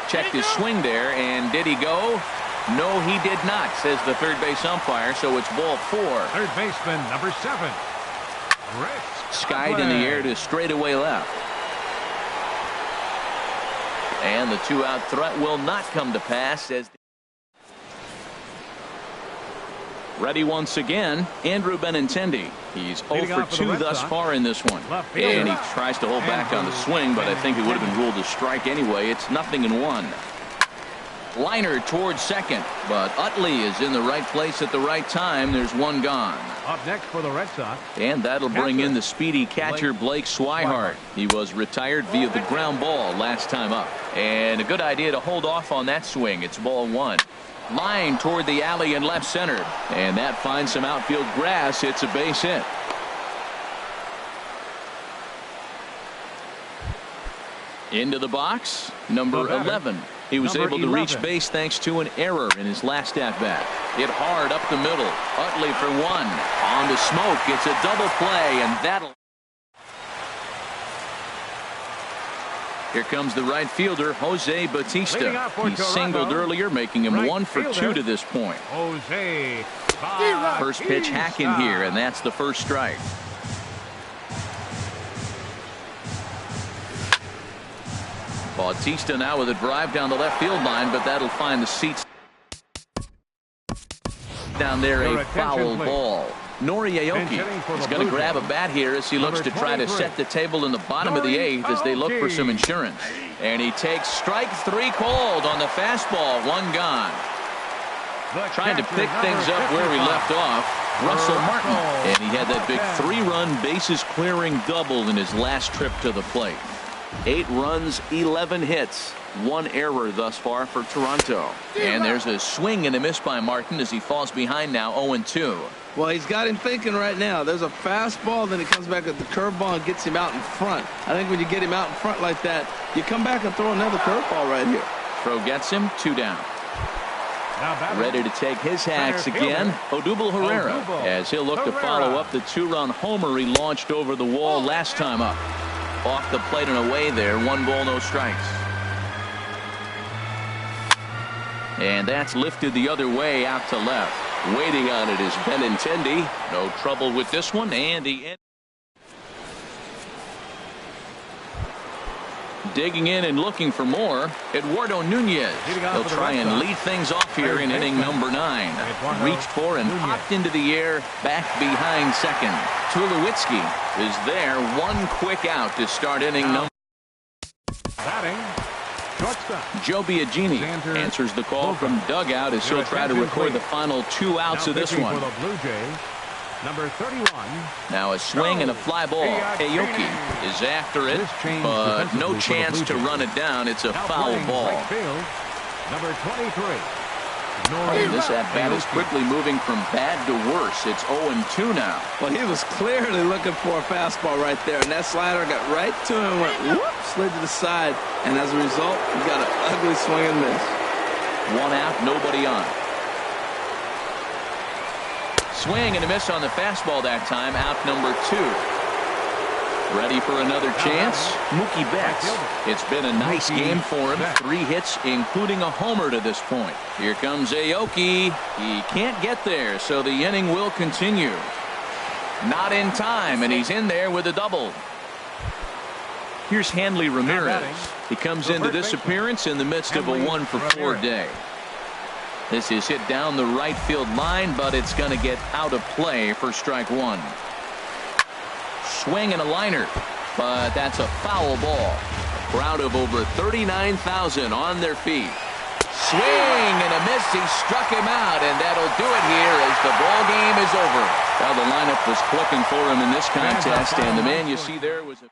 Checked his swing there, and did he go? No, he did not, says the third base umpire, so it's ball 4.
Third baseman, number 7.
Skied in the air to straightaway left. And the 2-out threat will not come to pass as ready once again, Andrew Benintendi. He's 0 for 2 thus far in this one. And he tries to hold back on the swing, but I think it would have been ruled a strike anyway. It's 0-1. Liner towards second, but Utley is in the right place at the right time. There's 1 gone.
Up next for the Red Sox.
And that'll bring in the speedy catcher Blake Swihart. He was retired via the ground ball last time up. And a good idea to hold off on that swing. It's ball 1. Line toward the alley in left center, and that finds some outfield grass. It's a base hit. Into the box, number 11. He was able to reach base thanks to an error in his last at bat. Hit hard up the middle. Utley for 1. On to Smoke. It's a double play, and that'll. Here comes the right fielder, Jose Bautista. He singled earlier, making him 1 for 2 to this point.
Jose
First pitch hacking here, and that's the first strike. Bautista now with a drive down the left field line, but that'll find the seats down there. A foul ball. Nori Aoki is going to grab a bat here as he looks to try to set the table in the bottom of the 8th as they look for some insurance. And he takes strike 3 called on the fastball. 1 gone. Trying to pick things up where he left off, Russell Martin. And he had that big 3-run bases clearing double in his last trip to the plate. 8 runs, 11 hits. 1 error thus far for Toronto. And there's a swing and a miss by Martin as he falls behind now 0-2.
Well, he's got him thinking right now. There's a fastball, then he comes back at the curveball and gets him out in front. I think when you get him out in front like that, you come back and throw another curveball right here.
Throw gets him, 2 down. Ready to take his hacks again, Odubel Herrera, as he'll look to follow up the 2-run homer he launched over the wall last time up. Off the plate and away there, 1 ball, no strikes. And that's lifted the other way out to left. Waiting on it is Benintendi. No trouble with this one, and he digging in and looking for more. Eduardo Nunez. He'll try and lead things off here in inning number 9. Reached for and popped into the air back behind second. Tulowitzki is there. 1 quick out to start inning number. Joe Biagini answers the call from dugout as he'll try to record the final 2 outs of this one.
Number 31.
Now a swing and a fly ball. Aoki is after it, but no chance to run it down. It's a foul ball.
Number 23.
And this at-bat is quickly moving from bad to worse. It's 0-2 now.
Well, he was clearly looking for a fastball right there, and that slider got right to him, went whoop, slid to the side, and as a result, he got an ugly swing and miss.
1 out, nobody on. Swing and a miss on the fastball that time. Out number 2. Ready for another chance? Mookie Betts. It's been a nice game for him. 3 hits, including a homer to this point. Here comes Aoki. He can't get there, so the inning will continue. Not in time, and he's in there with a double. Here's Hanley Ramirez. He comes into this appearance in the midst of a 1-for-4 day. This is hit down the right field line, but it's going to get out of play for strike 1. Swing and a liner, but that's a foul ball. A crowd of over 39,000 on their feet. Swing and a miss. He struck him out, and that'll do it here as the ball game is over. Well, the lineup was clicking for him in this contest, and the man you see there was a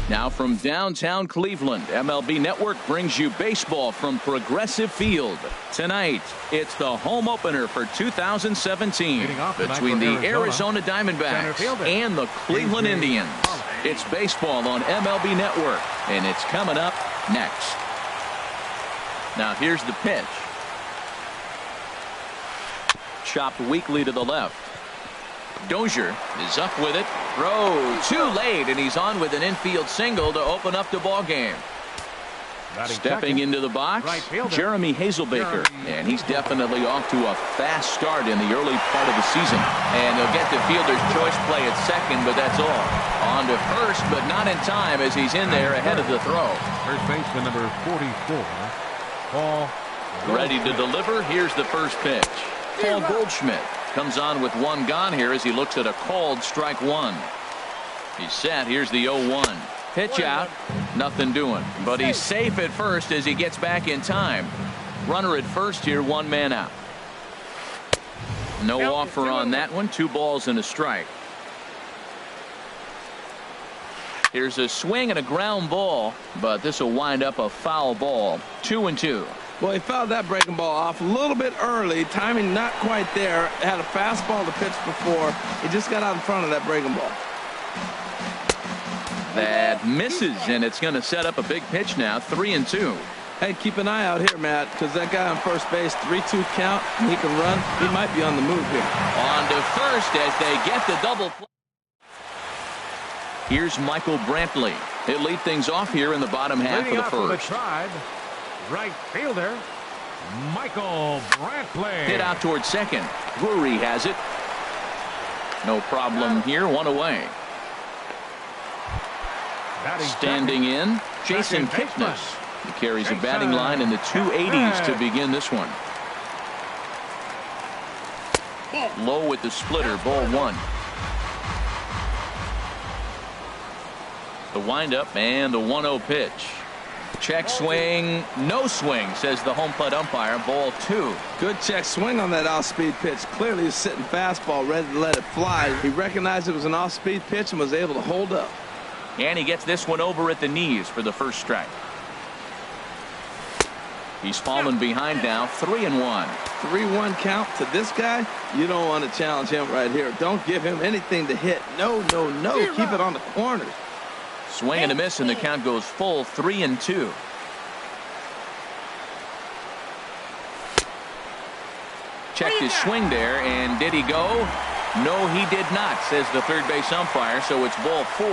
Now from downtown Cleveland, MLB Network brings you baseball from Progressive Field. Tonight, it's the home opener for 2017 between the Arizona Diamondbacks and the Cleveland Indians. It's baseball on MLB Network, and it's coming up next. Now here's the pitch. Chopped weakly to the left. Dozier is up with it. Throw too late, and he's on with an infield single to open up the ball game. Stepping into the box, Jeremy Hazelbaker, and he's definitely off to a fast start in the early part of the season. And they'll get the fielder's choice play at second, but that's all. On to first, but not in time as he's in there ahead of the throw.
First baseman number 44, Paul.
Ready to deliver. Here's the first pitch. Paul Goldschmidt comes on with one gone here as he looks at a called strike one. He's set. Here's the 0-1. Pitch out. Nothing doing. But he's safe at first as he gets back in time. Runner at first here, one man out. No offer on that one. 2 balls and a strike. Here's a swing and a ground ball, but this will wind up a foul ball. 2-2.
Well, he fouled that breaking ball off a little bit early. Timing not quite there. Had a fastball to pitch before. He just got out in front of that breaking ball.
That misses, and it's going to set up a big pitch now. 3-2.
Hey, keep an eye out here, Matt, because that guy on first base, 3-2 count, and he can run. He might be on the move here.
On to first as they get the double play. Here's Michael Brantley. He'll lead things off here in the bottom half of the first.
Right fielder, Michael Brantley.
Hit out towards second. Drury has it. No problem here. One away. Standing in, Jason Kipnis. He carries a batting line in the 280s to begin this one. Low with the splitter. Ball 1. The windup and the 1-0 pitch. Check swing, no swing, says the home plate umpire. Ball 2.
Good check swing on that off-speed pitch. Clearly he's sitting fastball, ready to let it fly. He recognized it was an off-speed pitch and was able to hold up.
And he gets this one over at the knees for the first strike. He's fallen behind now. 3-1.
3-1 count to this guy. You don't want to challenge him right here. Don't give him anything to hit. No, no, no. Keep it on the corners.
Swing and a miss, and the count goes full. 3-2. Checked his swing there, and did he go? No, he did not, says the third base umpire, so it's ball 4.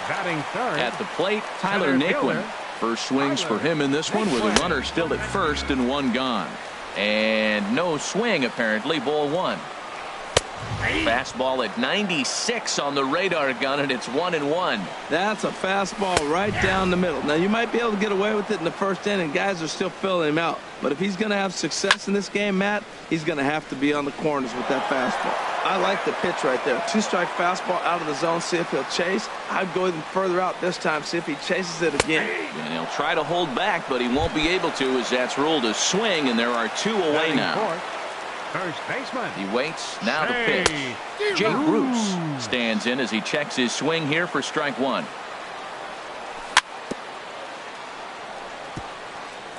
Batting third.
At the plate, Tyler Naquin. First swings for him in this one with a runner still at first and one gone. And no swing, apparently. Ball 1. Fastball at 96 on the radar gun, and it's 1-1.
That's a fastball right down the middle. Now, you might be able to get away with it in the first inning. Guys are still filling him out. But if he's going to have success in this game, Matt, he's going to have to be on the corners with that fastball. I like the pitch right there. 2-strike fastball out of the zone. See if he'll chase. I'd go even further out this time. See if he chases it again.
And he'll try to hold back, but he won't be able to as that's ruled a swing, and there are 2 away now.
First baseman.
He waits. Now the pitch. Jay Bruce stands in as he checks his swing here for strike 1.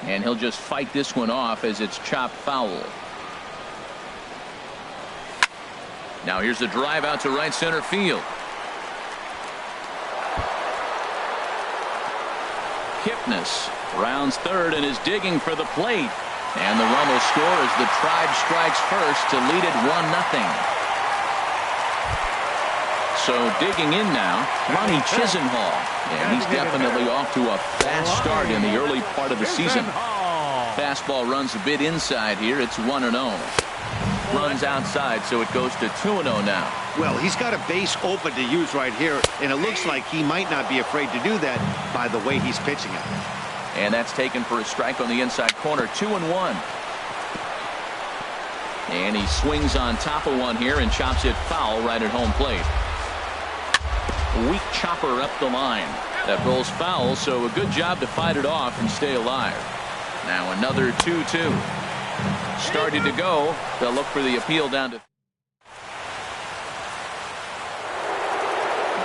And he'll just fight this one off as it's chopped foul. Now here's the drive out to right center field. Kipnis rounds third and is digging for the plate. And the run will score as the Tribe strikes first to lead it 1-0. So digging in now, Ronnie Chisenhall. And he's definitely off to a fast start in the early part of the season. Fastball runs a bit inside here. It's 1-0. Runs outside, so it goes to 2-0 now.
Well, he's got a base open to use right here, and it looks like he might not be afraid to do that by the way he's pitching it.
And that's taken for a strike on the inside corner. 2-1. And he swings on top of one here and chops it foul right at home plate. A weak chopper up the line. That rolls foul, so a good job to fight it off and stay alive. Now another 2-2. Started to go. They'll look for the appeal down to.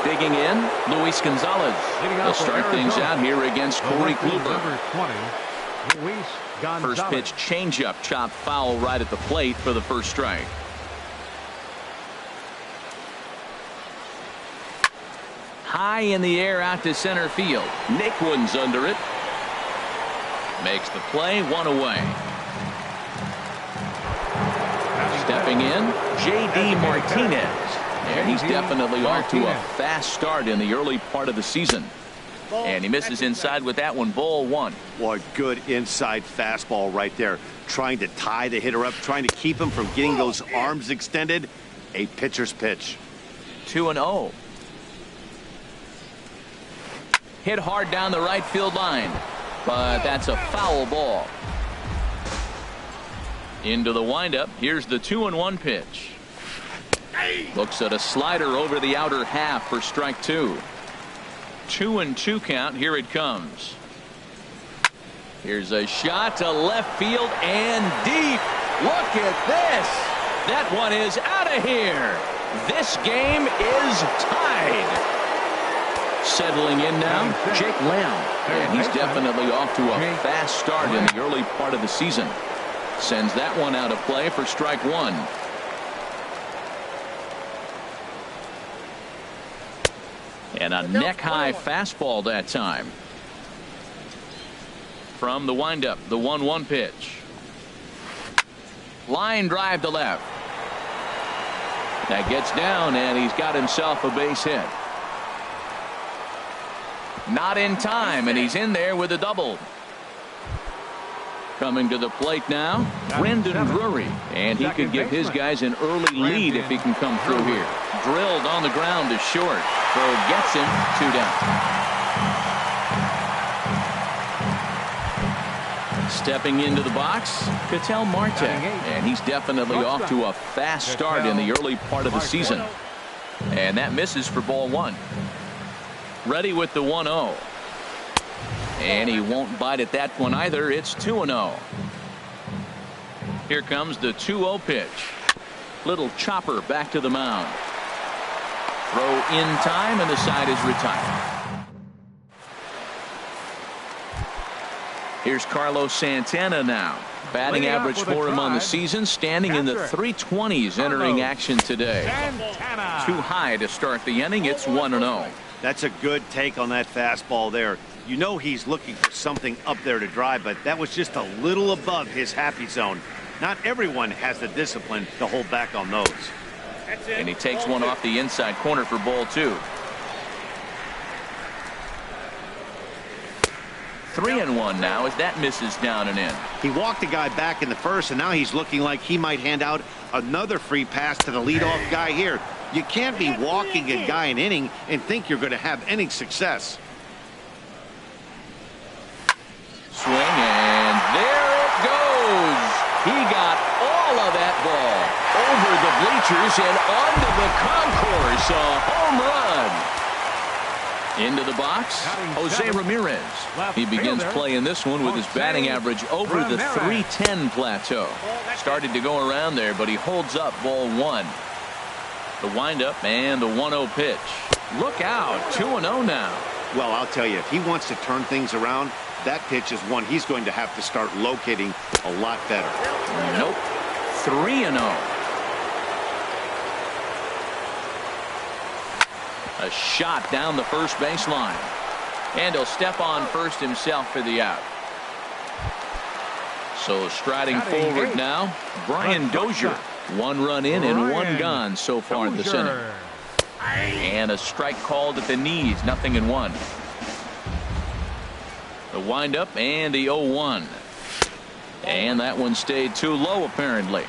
Digging in, Luis Gonzalez. He'll start things out here against Corey Kluber. First pitch changeup, chopped foul right at the plate for the first strike. High in the air out to center field. Nick Wooden's under it. Makes the play, one away. Stepping in, J.D. Martinez. And he's definitely off to a fast start in the early part of the season. And he misses inside with that one, ball one.
Boy, good inside fastball right there. Trying to tie the hitter up, trying to keep him from getting those arms extended. A pitcher's pitch.
2-0. Hit hard down the right field line. But that's a foul ball. Into the windup. Here's the 2-1 pitch. Looks at a slider over the outer half for strike two. 2-2 count. Here it comes. Here's a shot to left field and deep. Look at this. That one is out of here. This game is tied. Settling in now, Jake Lamb. And he's definitely off to a fast start in the early part of the season. Sends that one out of play for strike one. And a neck-high fastball that time. From the windup, the 1-1 pitch. Line drive to left. That gets down, and he's got himself a base hit. Not in time, and he's in there with a double. Coming to the plate now, Brendan Drury. And he could give his guys an early lead if he can come through here. Drilled on the ground to short. Throw gets him, 2 down. Stepping into the box, Ketel Marte. And he's definitely off to a fast start in the early part of the season. And that misses for ball one. Ready with the 1-0. And he won't bite at that one either. It's 2-0. Here comes the 2-0 pitch. Little chopper back to the mound. Throw in time, and the side is retired. Here's Carlos Santana now. Batting average for him on the season, standing in the 320s entering action today. Too high to start the inning. It's 1-0.
That's a good take on that fastball there. You know he's looking for something up there to drive, but that was just a little above his happy zone. Not everyone has the discipline to hold back on those.
And he takes one off the inside corner for ball two. 3-1 now as that misses down and in.
He walked the guy back in the first, and now he's looking like he might hand out another free pass to the leadoff guy here. You can't be walking a guy an inning and think you're going to have any success.
Swing, and there it goes. He got all of that ball over the bleachers and onto the concourse. A home run. Into the box, Jose Ramirez. He begins playing this one with his batting average over the 310 plateau. Started to go around there, but he holds up ball one. The windup and the 1-0 pitch. Look out, 2-0 now.
Well, I'll tell you, if he wants to turn things around, that pitch is one he's going to have to start locating a lot better.
Nope. 3-0. A shot down the first baseline. And he'll step on first himself for the out. So striding forward now, Brian Dozier. 1 run in and 1 gone so far in this inning. And a strike called at the knees, 0-1. The windup and the 0-1. And that one stayed too low apparently.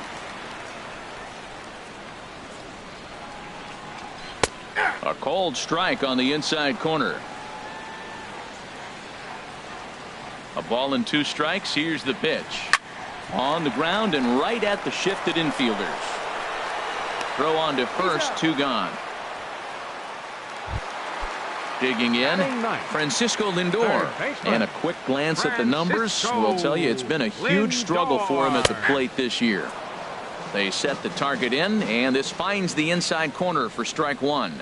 A cold strike on the inside corner. A ball and 2 strikes. Here's the pitch. On the ground and right at the shifted infielders. Throw on to first, 2 gone. Digging in, Francisco Lindor. And a quick glance at the numbers will tell you it's been a huge struggle for him at the plate this year. They set the target in, and this finds the inside corner for strike 1.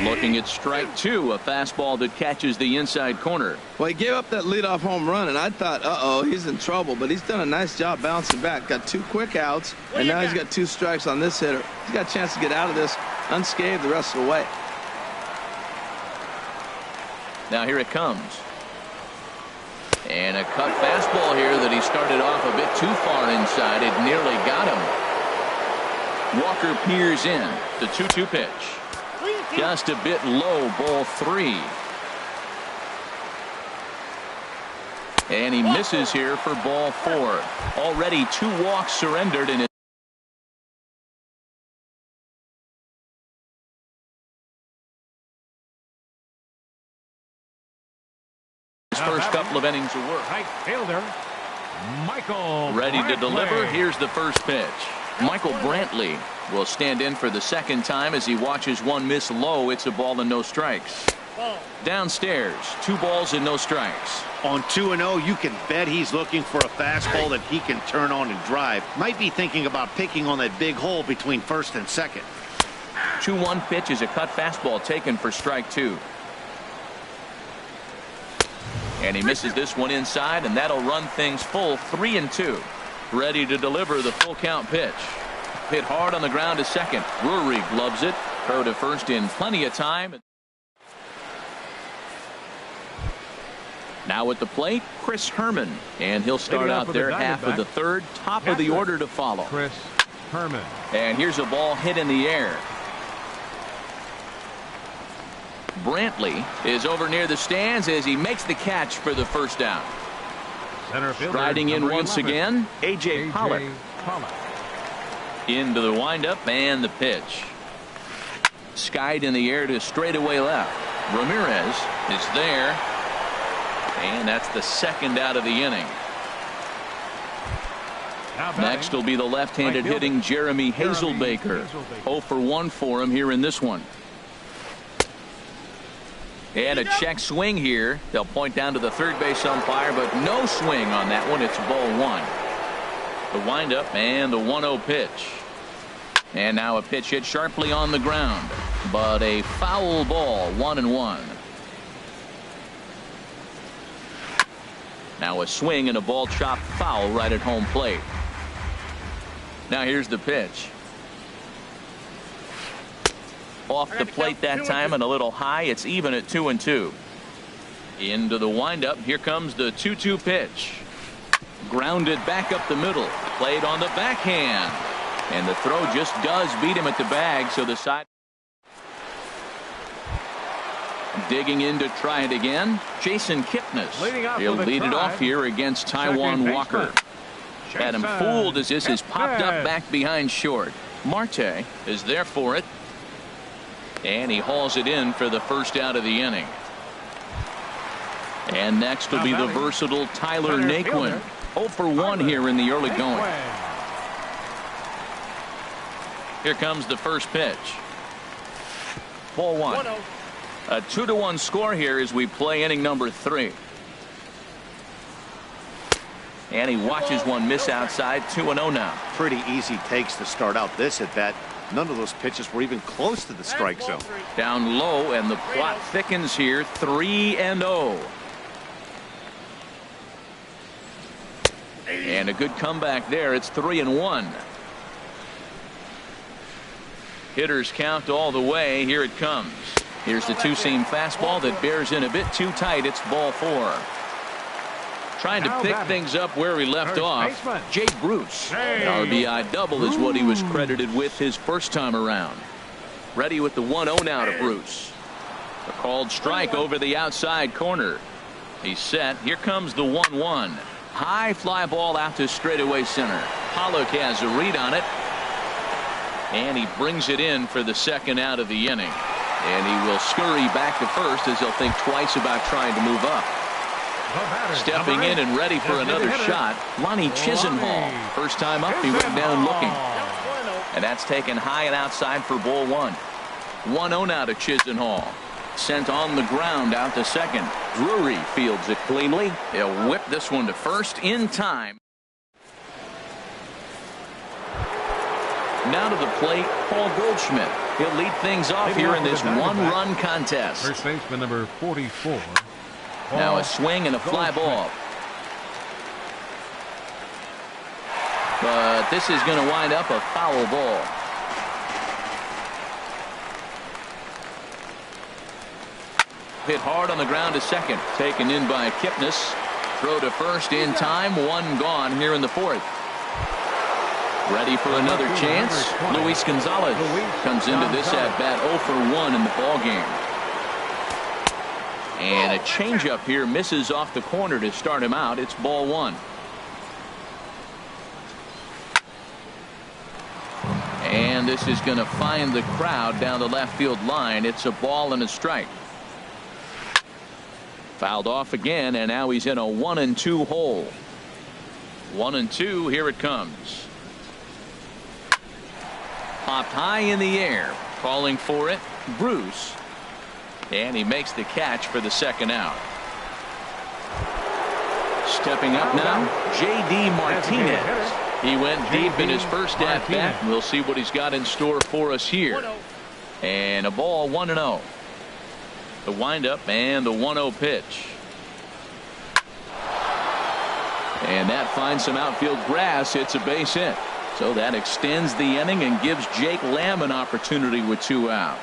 Looking at strike two, a fastball that catches the inside corner.
Well, he gave up that leadoff home run, and I thought, uh-oh, he's in trouble. But he's done a nice job bouncing back. Got 2 quick outs, and now he's got 2 strikes on this hitter. He's got a chance to get out of this unscathed the rest of the way.
Now here it comes. And a cut fastball here that he started off a bit too far inside. It nearly got him. Walker peers in. The 2-2 pitch. Just a bit low, ball 3. And he misses here for ball 4. Already 2 walks surrendered in his first couple of innings of work.
Right fielder, Michael.
Ready to
Brantley.
deliver. Here's the first pitch. Michael Brantley will stand in for the second time as he watches one miss low. It's a ball and no strikes. Downstairs, 2 balls and no strikes.
On 2-0, you can bet he's looking for a fastball that he can turn on and drive. Might be thinking about picking on that big hole between first and second.
2-1 pitch is a cut fastball taken for strike 2. And he misses this one inside, and that'll run things full 3-2. Ready to deliver the full count pitch. Hit hard on the ground to second. Drury gloves it. Throw to first in plenty of time. Now at the plate, Chris Herman. And he'll start out there half of the third. Top of the order to follow.
Chris Herman.
And here's a ball hit in the air. Brantley is over near the stands as he makes the catch for the first down.
Center fielder,
Riding in once
11.
again, A.J. Pollock. Into the windup and the pitch. Skied in the air to straightaway left. Ramirez is there. And that's the second out of the inning. Next will be the left-handed hitting Jeremy Hazelbaker. 0 for 1 for him here in this one. And a check swing here. They'll point down to the third base umpire, but no swing on that one. It's ball 1. The windup and the 1-0 pitch. And now a pitch hit sharply on the ground, but a foul ball. 1-1. Now a swing and a ball chopped foul right at home plate. Now here's the pitch. Off the plate that time and a little high. It's even at 2-2. Into the windup. Here comes the 2-2 pitch. Grounded back up the middle. Played on the backhand. And the throw just does beat him at the bag. So the side. Digging in to try it again. Jason Kipnis. He'll lead it off here against Taijuan Walker. Had him fooled as this is popped up back behind short. Marte is there for it. And he hauls it in for the first out of the inning. And next will be the versatile Tyler Naquin. 0 for 1 here in the early going. Here comes the first pitch. Ball 1. A 2-1 score here as we play inning number 3. And he watches one miss outside. 2-0 now.
Pretty easy takes to start out this at bat. None of those pitches were even close to the strike zone.
Down low, and the plot thickens here. 3-0. And a good comeback there. It's 3-1. Hitters count all the way. Here it comes. Here's the two-seam fastball that bears in a bit too tight. It's ball 4. Trying to pick things up where he left off. Jay Bruce. An RBI double is what he was credited with his first time around. Ready with the 1-0 now to Bruce. A called strike over the outside corner. He's set. Here comes the 1-1. High fly ball out to straightaway center. Pollock has a read on it. And he brings it in for the second out of the inning. And he will scurry back to first as he'll think twice about trying to move up. Stepping in and ready for another shot, Lonnie Chisenhall. First time up, he went down looking. And that's taken high and outside for ball 1. 1-0 now to Chisenhall. Sent on the ground out to second. Drury fields it cleanly. He'll whip this one to first in time. Now to the plate, Paul Goldschmidt. He'll lead things off here in this one-run contest.
First baseman number 44.
Now a swing and a fly ball. But this is going to wind up a foul ball. Hit hard on the ground to second. Taken in by Kipnis. Throw to first in time. One gone here in the fourth. Ready for another chance. Luis Gonzalez comes into this at bat 0 for 1 in the ball game. And a changeup here misses off the corner to start him out. It's ball 1. And this is going to find the crowd down the left field line. It's a ball and a strike. Fouled off again, and now he's in a 1-2 hole. 1-2, here it comes. Popped high in the air. Calling for it, Bruce. And he makes the catch for the second out. Stepping up now, J.D. Martinez. He went deep in his first at bat. We'll see what he's got in store for us here. And a ball 1-0. The windup and the 1-0 pitch. And that finds some outfield grass. It's a base hit. So that extends the inning and gives Jake Lamb an opportunity with 2 out.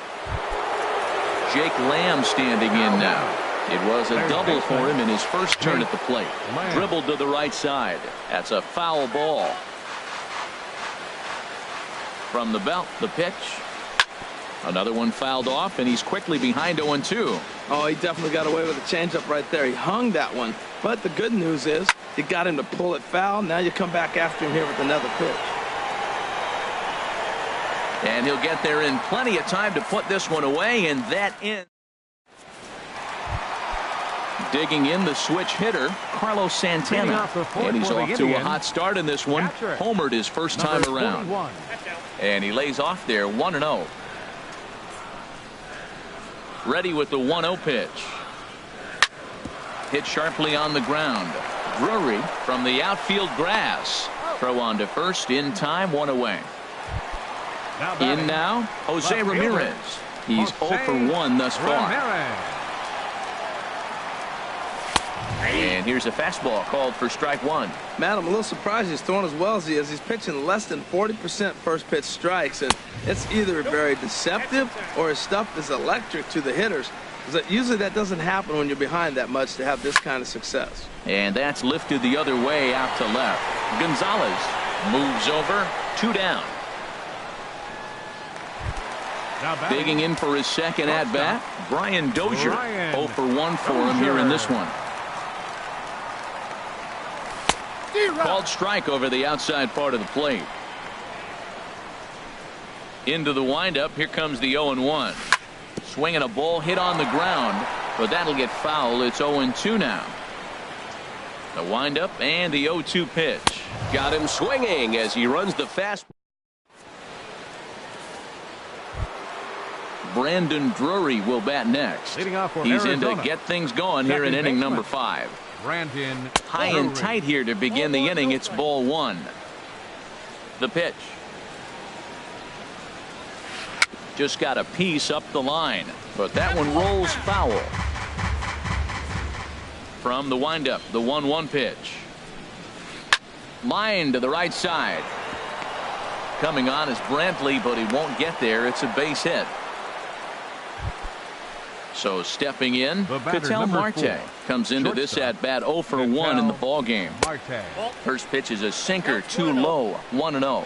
Jake Lamb standing in now. It was a double for him in his first turn at the plate. Dribbled to the right side. That's a foul ball. From the belt, the pitch. Another one fouled off, and he's quickly behind 0-2.
Oh, he definitely got away with a changeup right there. He hung that one. But the good news is you got him to pull it foul. Now you come back after him here with another pitch.
And he'll get there in plenty of time to put this one away, and that ends. Digging in the switch hitter, Carlos Santana. And he's off to a hot start in this one. Homered his first time around. And he lays off there 1-0. Ready with the 1-0 pitch. Hit sharply on the ground. Drury from the outfield grass. Throw on to first in time, 1 away. In now, Jose Ramirez. He's 0 for 1 thus far. And here's a fastball called for strike 1.
Matt, I'm a little surprised he's throwing as well as he is. He's pitching less than 40% first pitch strikes, and it's either very deceptive or his stuff is electric to the hitters. Usually that doesn't happen when you're behind that much to have this kind of success.
And that's lifted the other way out to left. Gonzalez moves over, 2 down. Digging in for his second at bat, Brian Dozier. 0 for 1 for him here in this one. Called strike over the outside part of the plate. Into the windup. Here comes the 0-1. Swinging a ball hit on the ground, but that'll get foul. It's 0-2 now. The windup and the 0-2 pitch. Got him swinging as he runs the fastball. Brandon Drury will bat next. He's in to get things going here in inning number 5.
Brandon
high and tight here to begin the inning. It's ball 1. The pitch. Just got a piece up the line, but that one rolls foul. From the windup, the 1-1 pitch. Line to the right side. Coming on is Brantley, but he won't get there. It's a base hit. So stepping in, Ketel Marte comes into this at bat 0 for 1 in the ball game. First pitch is a sinker, too low, 1-0.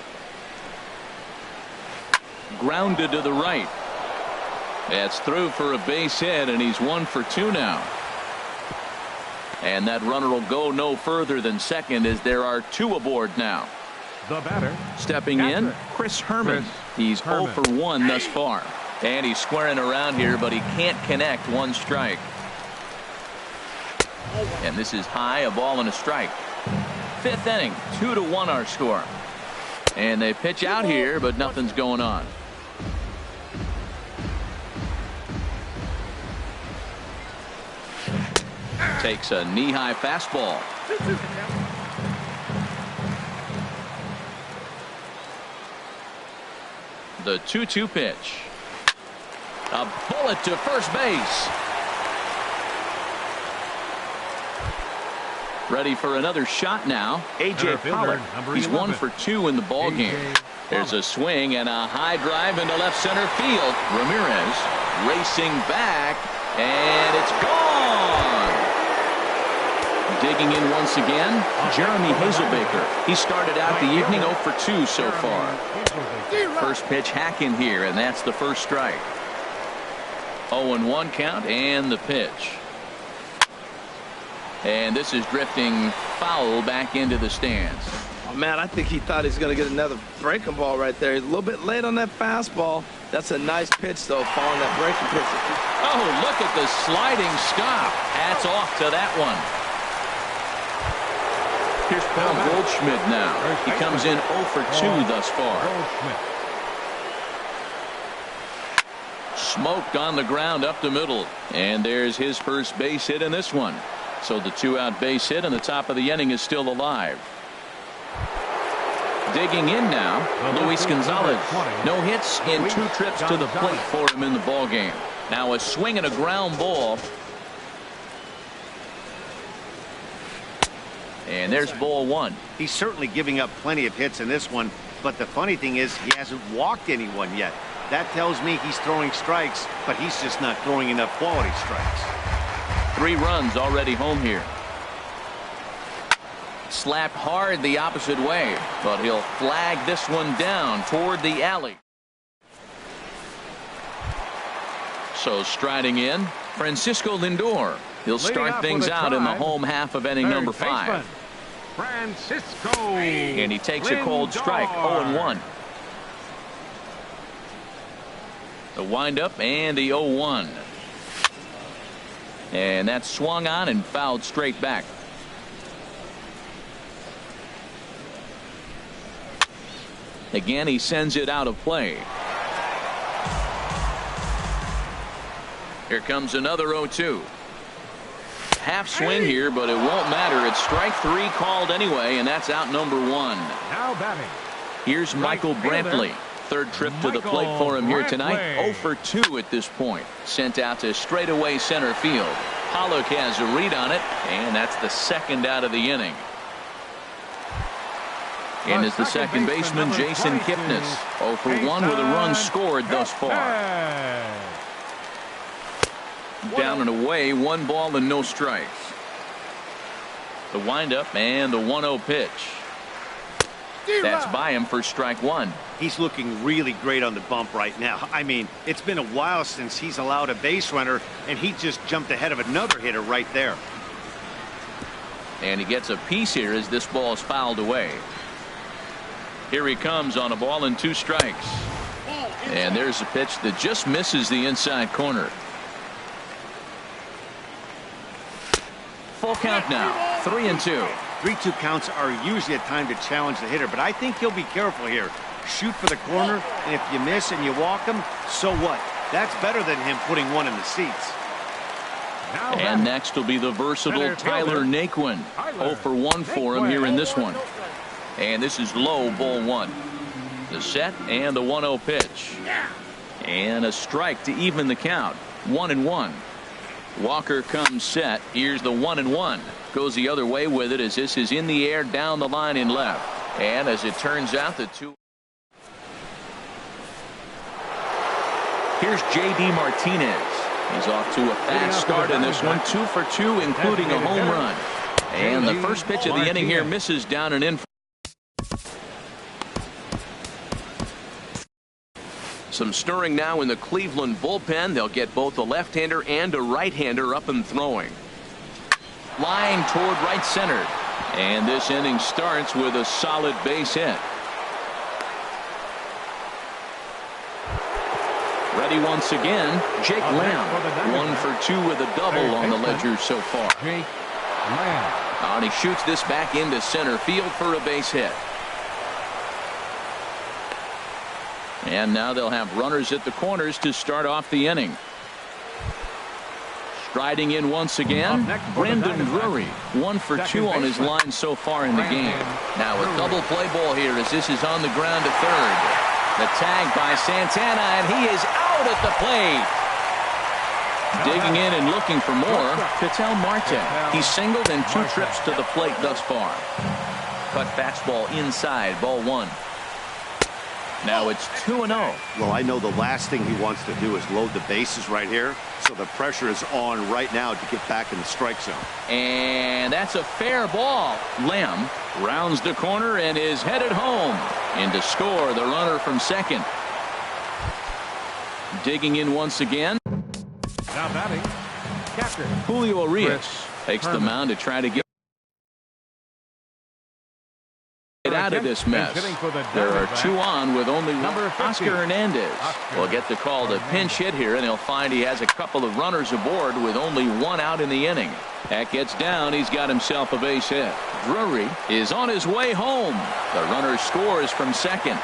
Grounded to the right. That's through for a base hit, and he's 1 for 2 now. And that runner will go no further than second as there are 2 aboard now.
The batter
stepping in, Chris Herman. He's 0 for 1 thus far. And he's squaring around here, but he can't connect. 1 strike. And this is high, a ball and a strike. 5th inning, 2-1 our score. And they pitch out here, but nothing's going on. Takes a knee-high fastball. The 2-2 pitch. A bullet to first base. Ready for another shot now. A.J. Pollock. He's 1 for 2 in the ball game. There's a swing and a high drive into left center field. Ramirez racing back, and it's gone. Digging in once again, Jeremy Hazelbaker. He started out the evening 0 for 2 so far. First pitch hack in here, and that's the first strike. 0-1 count, and the pitch. And this is drifting foul back into the stands.
Oh, man, I think he thought he's going to get another breaking ball right there. He's a little bit late on that fastball. That's a nice pitch, though, following that breaking pitch.
Oh, look at the sliding stop. Hats off to that one. Here's Paul Goldschmidt now. He comes in 0 for 2 thus far. Smoked on the ground up the middle. And there's his first base hit in this one. So the 2-out base hit and the top of the inning is still alive. Digging in now, Luis Gonzalez. No hits in 2 trips to the plate for him in the ball game. Now a swing and a ground ball. And there's ball 1.
He's certainly giving up plenty of hits in this one, but the funny thing is he hasn't walked anyone yet. That tells me he's throwing strikes, but he's just not throwing enough quality strikes.
3 runs already home here. Slapped hard the opposite way, but he'll flag this one down toward the alley. So striding in, Francisco Lindor. He'll start things out in the home half of inning number 5.
Francisco.
And he takes a cold strike, 0-1. The windup and the 0-1. And that's swung on and fouled straight back. Again, he sends it out of play. Here comes another 0-2. Half swing here, but it won't matter. It's strike 3 called anyway, and that's out number 1.
Now batting.
Here's Michael Brantley. Third trip to the plate for him here tonight. 0 for 2 at this point. Sent out to straightaway center field. Pollock has a read on it, and that's the 2nd out of the inning. In is the second baseman, Jason Kipnis. 0 for 1 with a run scored thus far. Down and away, 1 ball and no strikes. The windup and the 1-0 pitch. That's by him for strike 1.
He's looking really great on the bump right now. I mean, it's been a while since he's allowed a base runner, and he just jumped ahead of another hitter right there.
And he gets a piece here as this ball is fouled away. Here he comes on a ball and 2 strikes. And there's a pitch that just misses the inside corner. Full count now, 3-2.
3-2 counts are usually a time to challenge the hitter, but I think he'll be careful here. Shoot for the corner, and if you miss and you walk him, so what? That's better than him putting one in the seats.
And next will be the versatile Tyler Naquin. 0 for 1 for him here in this one. And this is low, ball 1. The set and the 1-0 pitch. And a strike to even the count. 1-1. Walker comes set. Here's the 1-1. Goes the other way with it as this is in the air down the line in left. And as it turns out, the 2. Here's J.D. Martinez. He's off to a fast start in this one. 2 for 2, including a home run. And the first pitch of the inning here misses down and in. Some stirring now in the Cleveland bullpen. They'll get both a left-hander and a right-hander up and throwing. Line toward right center. And this inning starts with a solid base hit. Ready once again, Jake Lamb. 1 for 2 with a double on the ledger so far.
Jake Lamb.
And he shoots this back into center field for a base hit. And now they'll have runners at the corners to start off the inning. Striding in once again, Brandon Drury. 1 for 2 on his line so far in the game. Now a double play ball here as this is on the ground to third. The tag by Santana, and he is out at the plate. Digging in and looking for more, Ketel Marte. He's singled in 2 trips to the plate thus far. Cut fastball inside, ball 1. Now it's 2-0.
Well, I know the last thing he wants to do is load the bases right here, so the pressure is on right now to get back in the strike zone.
And that's a fair ball. Lamb rounds the corner and is headed home. In to score the runner from second. Digging in once again.
Now batting, catcher
Julio Urias takes the mound to try to get out of this mess. There are 2 on with only one. Oscar Hernandez will get the call to pinch hit here, and he'll find he has a couple of runners aboard with only 1 out in the inning. That gets down. He's got himself a base hit. Drury is on his way home. The runner scores from second.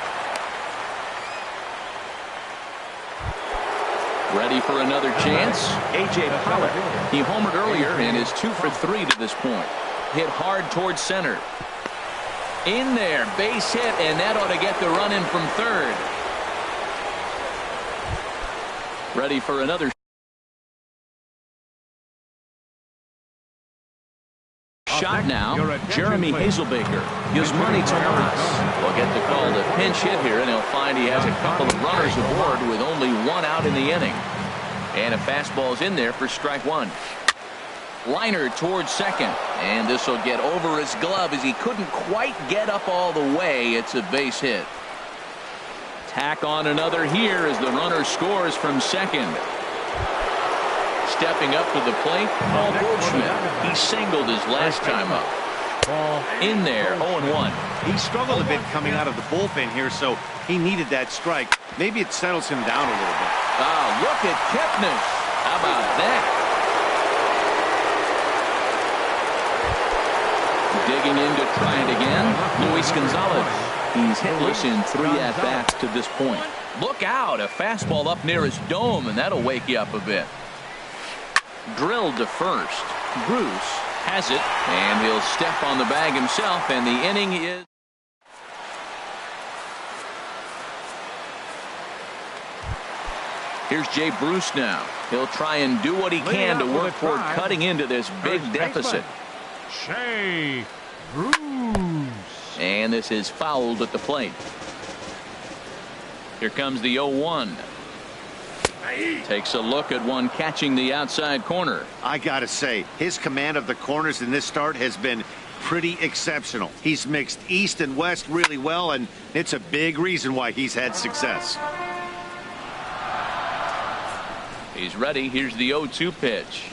Ready for another chance. A.J. Pollock. He homered earlier and is 2 for 3 to this point. Hit hard towards center. In there, base hit, and that ought to get the run in from third. Ready for another shot now. Jeremy Hazelbaker. Yasmani Tomas will get the call to pinch hit here, and he'll find he has a couple of runners aboard with only 1 out in the inning. And a fastball's in there for strike 1. Liner towards second, and this will get over his glove as he couldn't quite get up all the way. It's a base hit. Tack on another here as the runner scores from second. Stepping up to the plate, Paul Goldschmidt. He singled his last time up. In there, 0-1.
He struggled a bit coming out of the bullpen here, so he needed that strike. Maybe it settles him down a little bit.
Ah, look at Kipnis. How about that? Digging in to try it again, Luis Gonzalez. He's hitless in 3 at-bats to this point. Look out, a fastball up near his dome, and that'll wake you up a bit. Drilled to first. Bruce has it, and he'll step on the bag himself, and the inning is... Here's Jay Bruce now. He'll try and do what he can to work toward cutting into this big deficit.
Jay Bruce.
And this is fouled at the plate. Here comes the 0-1. Takes a look at one catching the outside corner.
I gotta say, his command of the corners in this start has been pretty exceptional. He's mixed east and west really well, and it's a big reason why he's had success.
He's ready. Here's the 0-2 pitch.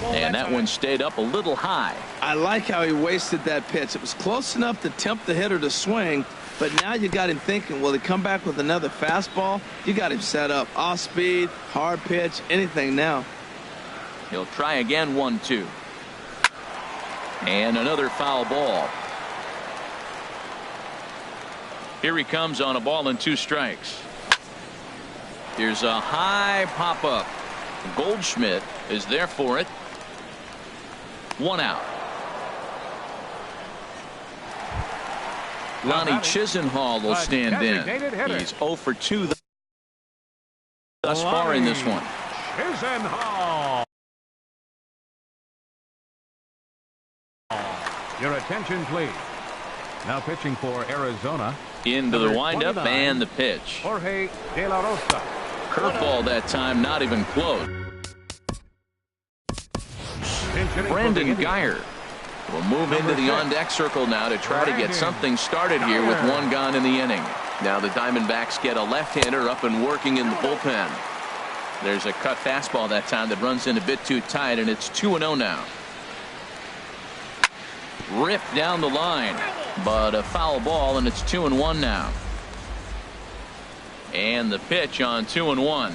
And that one stayed up a little high.
I like how he wasted that pitch. It was close enough to tempt the hitter to swing, but now you got him thinking, will he come back with another fastball? You got him set up. Off speed, hard pitch, anything now.
He'll try again, 1-2. And another foul ball. Here he comes on a ball and 2 strikes. Here's a high pop-up. Goldschmidt is there for it. 1 out. Lonnie Chisenhall will stand in. He's 0 for 2 thus far in this one.
Chisenhall. Your attention, please. Now pitching for Arizona.
Into the windup and the pitch.
Jorge De La Rosa.
Curveball that time, not even close. Brandon Geyer will move into the on-deck circle now to try to get something started here with 1 gone in the inning. Now the Diamondbacks get a left-hander up and working in the bullpen. There's a cut fastball that time that runs in a bit too tight, and it's 2-0 now. Ripped down the line, but a foul ball, and it's 2-1 now. And the pitch on 2-1.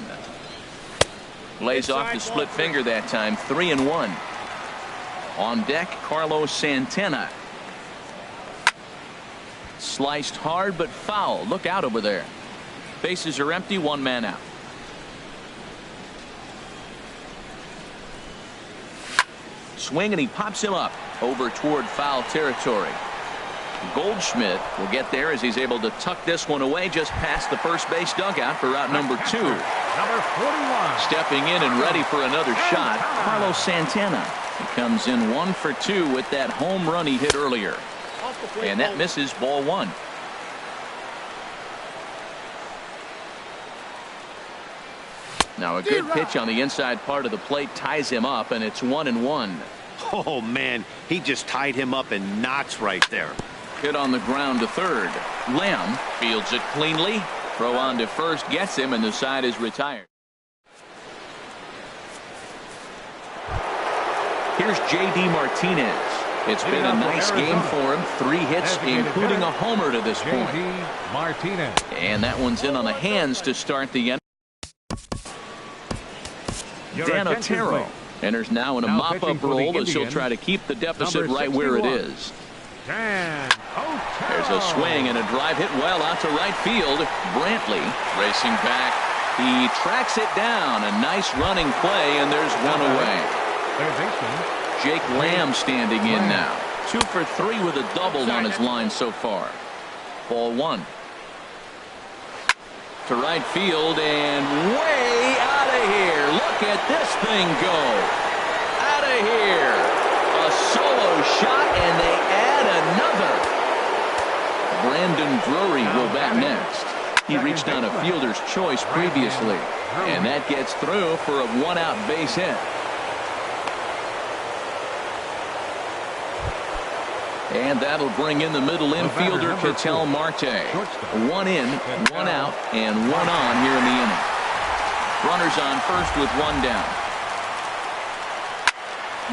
Lays off the split finger that time. 3-1. On deck, Carlos Santana. Sliced hard but foul. Look out over there. Bases are empty. 1 man out. Swing, and he pops him up over toward foul territory. Goldschmidt will get there as he's able to tuck this one away just past the first base dugout for out number 2.
Number 41.
Stepping in and ready for another shot, Carlos Santana. He comes in 1 for 2 with that home run he hit earlier. And that misses, ball 1. Now a good pitch on the inside part of the plate ties him up, and it's 1-1.
Oh, man, he just tied him up in knots right there.
Hit on the ground to third. Lamb fields it cleanly. Throw on to first gets him, and the side is retired. Here's J.D. Martinez. It's been a nice game for him. 3 hits, including a homer to this point.
Martinez.
And that one's in on the hands to start the end. Dan Otero enters now in a mop-up role as he'll try to keep the deficit right where it is. There's a swing and a drive hit well out to right field. Brantley racing back. He tracks it down. A nice running play, and there's one away. Jake Lamb standing in now. 2 for 3 with a double on his line so far. Ball 1. To right field and way out of here. Look at this thing go. Out of here. A solo shot, and they add another. Brandon Drury will bat next. He reached on a fielder's choice previously, and that gets through for a 1-out base hit. And that'll bring in the middle infielder, Ketel Marte. 1 in, 1 out, and 1 on here in the inning. Runners on first with 1 down.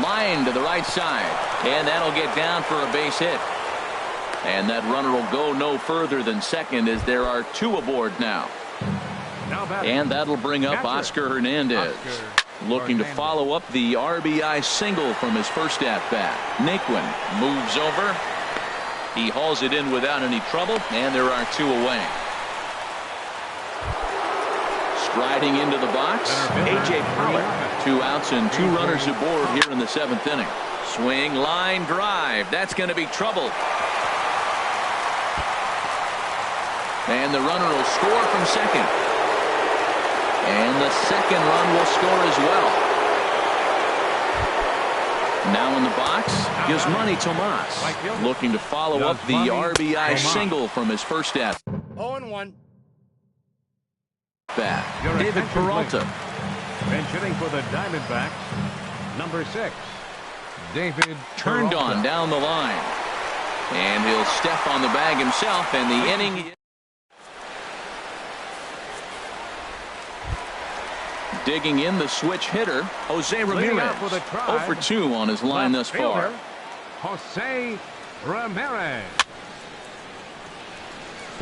Line to the right side, and that'll get down for a base hit. And that runner will go no further than second as there are 2 aboard now. And that'll bring up Oscar Hernandez. Looking to follow up the RBI single from his first at-bat. Naquin moves over. He hauls it in without any trouble, and there are 2 away. Striding into the box, A.J. Pollard. 2 outs and 2 runners aboard here in the 7th inning. Swing, line, drive. That's going to be trouble. And the runner will score from second. And the second run will score as well. Now in the box, Yasmani Tomas. Looking to follow up the RBI single from his first at
0-1.
bat. David Peralta.
Bench hitting for the Diamondbacks, number 6. David
Turned on down the line. And he'll step on the bag himself, and the inning. Digging in the switch hitter, Jose Ramirez. 0 for 2 on his line thus far.
Jose Ramirez.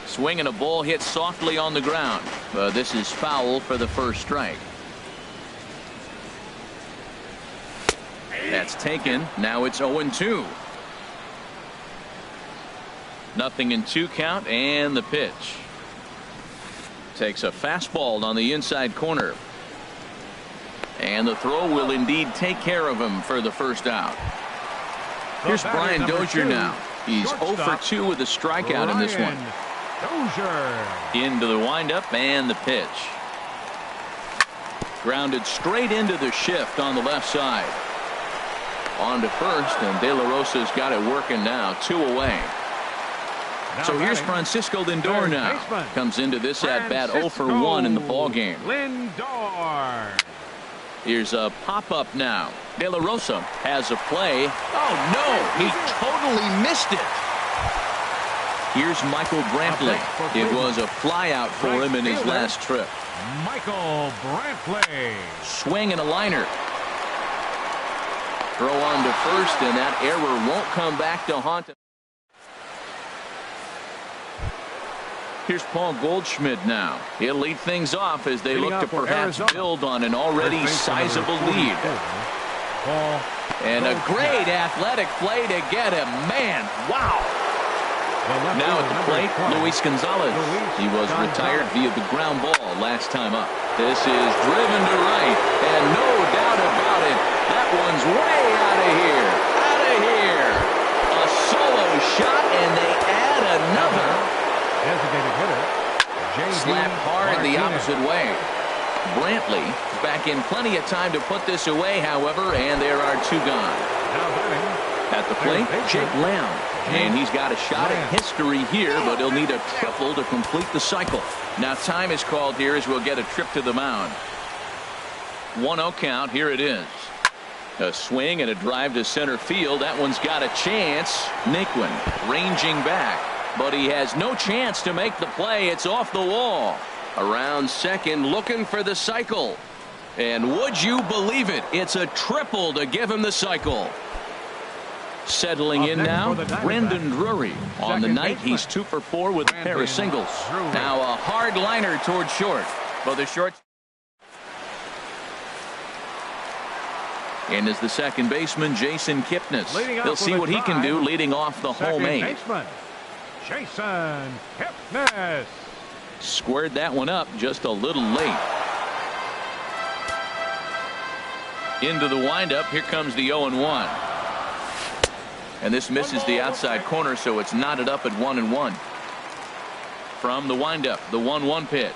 Swinging a ball hit softly on the ground. This is foul for the first strike. That's taken. Now it's 0-2. 0-2 count, and the pitch. Takes a fastball on the inside corner. And the throw will indeed take care of him for the first out. Here's Brian Dozier now. He's 0 for 2 with a strikeout in this one.
Dozier.
Into the windup and the pitch. Grounded straight into the shift on the left side. On to first, and De La Rosa's got it working now. 2 away. So here's Francisco Lindor now. Comes into this at-bat 0 for 1 in the ballgame.
Lindor.
Here's a pop-up now. De La Rosa has a play. Oh, no! He totally missed it. Here's Michael Brantley. It was a flyout for him in his last trip.
Michael Brantley.
Swing and a liner. Throw on to first, and that error won't come back to haunt him. Here's Paul Goldschmidt now. He'll lead things off as they look to perhaps build on an already sizable lead. And a great athletic play to get him. Man, wow. Now at the plate, Luis Gonzalez. He was retired via the ground ball last time up. This is driven to right, and no doubt about it, that one's way out of here. Out of here. A solo shot, and they add another.
Designated hitter,
Slap hard the opposite way. Brantley back in plenty of time to put this away, however, and there are 2 gone. At the plate, Jake Lamb. And he's got a shot at history here, but he'll need a triple to complete the cycle. Now time is called here as we'll get a trip to the mound. 1-0 count. Here it is. A swing and a drive to center field. That one's got a chance. Naquin ranging back, but he has no chance to make the play. It's off the wall. Around second, looking for the cycle. And would you believe it? It's a triple to give him the cycle. Settling in now, Brandon Drury. On the night, he's 2 for 4 with a pair of singles. Now a hard liner towards short. For the short. And is the second baseman, Jason Kipnis. He'll see what he can do leading off the home 8.
Jason Kipnis.
Squared that one up just a little late. Into the windup. Here comes the 0-1. And this misses the outside corner, so it's knotted up at 1-1. From the windup, the 1-1 pitch.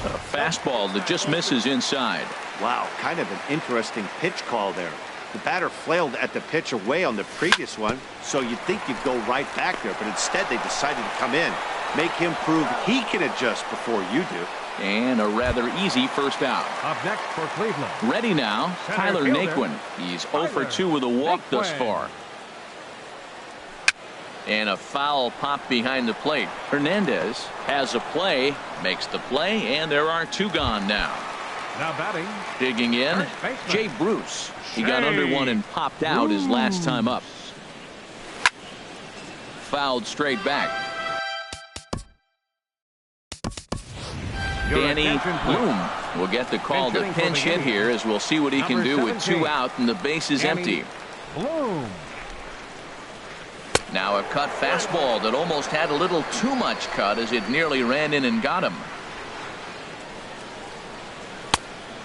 A fastball that just misses inside.
Wow, kind of an interesting pitch call there. The batter flailed at the pitch away on the previous one, so you'd think you'd go right back there, but instead they decided to come in, make him prove he can adjust before you do.
And a rather easy first out.
Up next for Cleveland.
Ready now, Tyler Naquin. He's 0 for 2 with a walk thus far. And a foul pop behind the plate. Hernandez has a play, makes the play, and there are 2 gone now.
Now batting.
Digging in, Jay Bruce. He got under one and popped out his last time up. Fouled straight back. Danny Bloom will get the call to pinch hit here, as we'll see what he can do with 2 out and the base is empty.
Bloom.
Now a cut fastball that almost had a little too much cut as it nearly ran in and got him.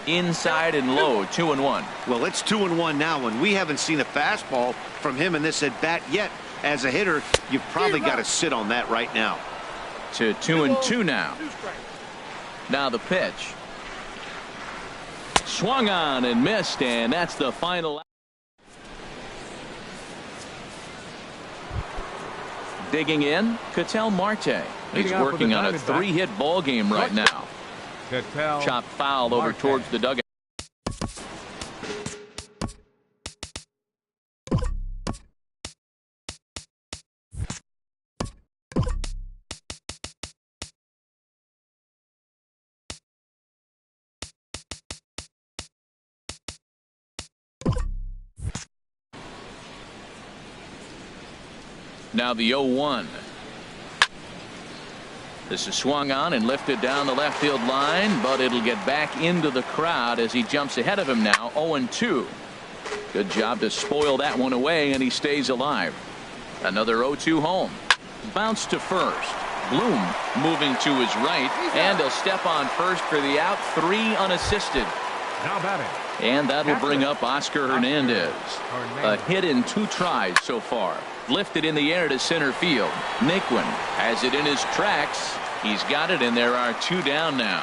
Inside and low, 2-1.
Well, it's 2-1 now, and we haven't seen a fastball from him in this at bat yet. As a hitter, you've probably got to sit on that right now.
To 2-2 now. Now the pitch. Swung on and missed, and that's the final. Digging in, Ketel Marte. He's working on a 3-hit ball game right now. Chop foul over towards the dugout. Now the 0-1. This is swung on and lifted down the left field line, but it'll get back into the crowd as he jumps ahead of him now. 0-2. Good job to spoil that one away, and he stays alive. Another 0-2 home. Bounce to first. Bloom moving to his right, and he'll step on first for the out. 3 unassisted.
Now batting.
And that'll bring up Oscar Hernandez. A hit in 2 tries so far. Lifted in the air to center field. Naquin has it in his tracks. He's got it, and there are 2 down now.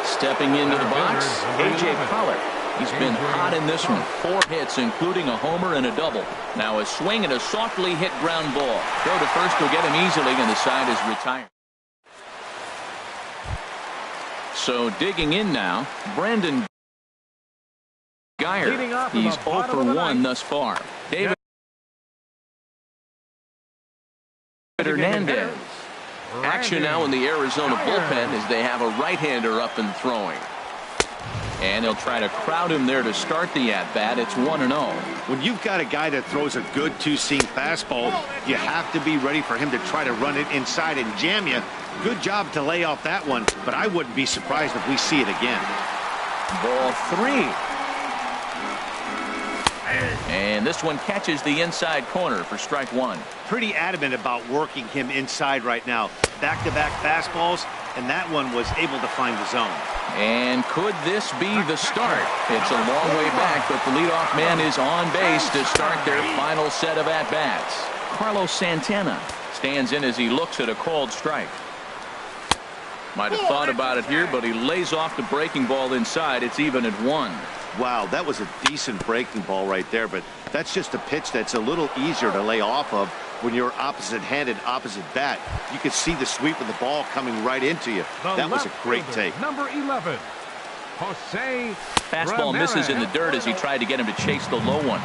Stepping into the box, A.J. Pollock. He's been hot in this one. 4 hits, including a homer and a double. Now a swing and a softly hit ground ball. Throw to first will get him easily, and the side is retired. So digging in now, Brandon Geyer. He's 0 for 1 thus far. David Hernandez. Action now in the Arizona bullpen as they have a right-hander up and throwing. And they'll try to crowd him there to start the at-bat. It's 1-0.
When you've got a guy that throws a good 2-seam fastball, you have to be ready for him to try to run it inside and jam you. Good job to lay off that one, but I wouldn't be surprised if we see it again.
Ball 3. And this one catches the inside corner for strike 1.
Pretty adamant about working him inside right now. Back-to-back fastballs, and that one was able to find the zone.
And could this be the start? It's a long way back, but the leadoff man is on base to start their final set of at-bats. Carlos Santana stands in as he looks at a called strike. Might have thought about it here, but he lays off the breaking ball inside. It's even at 1.
Wow, that was a decent breaking ball right there, but that's just a pitch that's a little easier to lay off of when you're opposite-handed, opposite bat. You can see the sweep of the ball coming right into you. That was a great take.
Number 11, Jose
Fastball misses in the dirt as he tried to get him to chase the low one.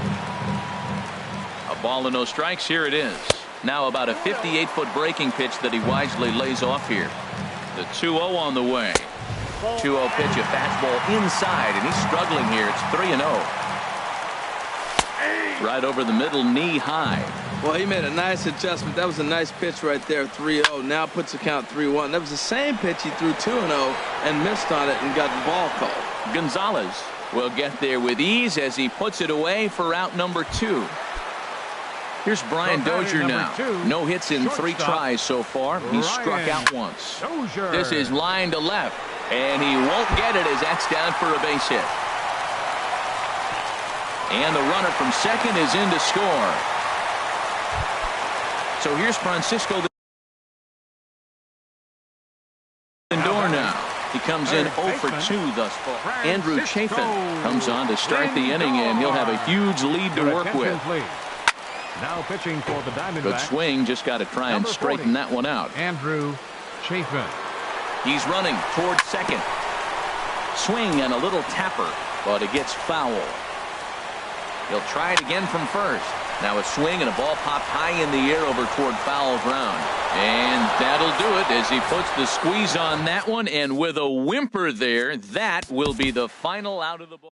A ball and no strikes. Here it is. Now about a 58-foot breaking pitch that he wisely lays off here. The 2-0 on the way. 2-0 pitch, a fastball inside, and he's struggling here. It's 3-0. Right over the middle, knee high.
Well, he made a nice adjustment. That was a nice pitch right there, 3-0. Now puts the count 3-1. That was the same pitch he threw 2-0 and missed on it and got the ball called.
Gonzalez will get there with ease as he puts it away for out number 2. Here's Brian Dozier now. No hits in 3 tries so far. He's struck out once. This is line to left, and he won't get it as that's down for a base hit. And the runner from second is in to score. So here's Francisco Lindor now. He comes in 0 for 2 thus far. Andrew Chafin comes on to start the inning, and he'll have a huge lead to work with.
Now pitching for the Diamondbacks.
Good swing, just got to try and straighten that one out.
Andrew Chafin.
He's running towards second. Swing and a little tapper, but it gets foul. He'll try it again from first. Now a swing and a ball popped high in the air over toward foul ground. And that'll do it as he puts the squeeze on that one. And with a whimper there, that will be the final out of the ball.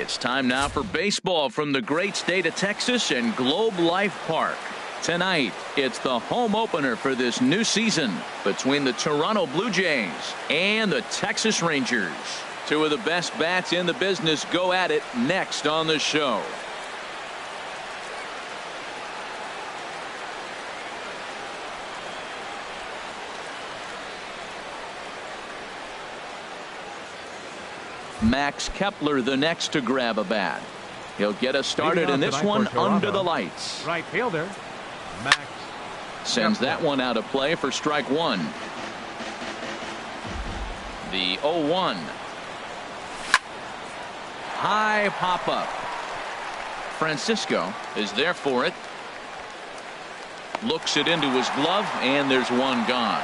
It's time now for baseball from the great state of Texas and Globe Life Park. Tonight, it's the home opener for this new season between the Toronto Blue Jays and the Texas Rangers. Two of the best bats in the business go at it next on the show. Max Kepler the next to grab a bat. He'll get us started in this one under the lights.
Right fielder, Max
sends
Kepler.
that one out of play for strike one. The 0-1. High pop up. Francisco is there for it. Looks it into his glove, and there's one gone.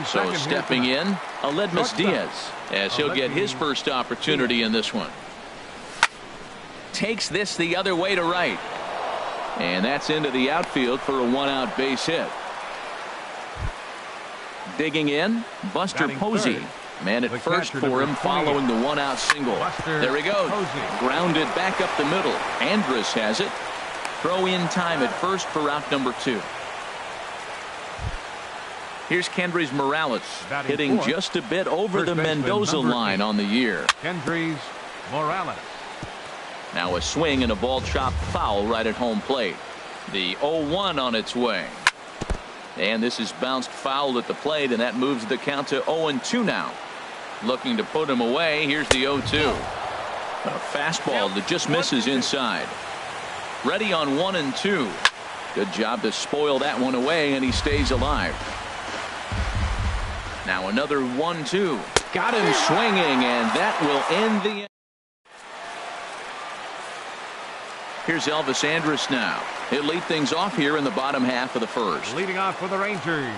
So stepping in, Aledmus Diaz, as he'll get his first opportunity in this one. Takes this the other way to right. And that's into the outfield for a one-out base hit. Digging in, Buster Posey. Man at first for him following the one-out single. There he goes. Grounded back up the middle. Andrus has it. Throw in time at first for out number 2. Here's Kendrys Morales hitting just a bit over the Mendoza line on the year.
Kendrys Morales.
Now a swing and a ball chopped foul right at home plate. The 0-1 on its way. And this is bounced foul at the plate, and that moves the count to 0-2 now. Looking to put him away. Here's the 0-2. A fastball that just misses inside. Ready on 1-2. Good job to spoil that one away, and he stays alive. Now another 1-2. Got him swinging, and that will end the inning. Here's Elvis Andrus now. He'll lead things off here in the bottom half of the first.
Leading off for the Rangers,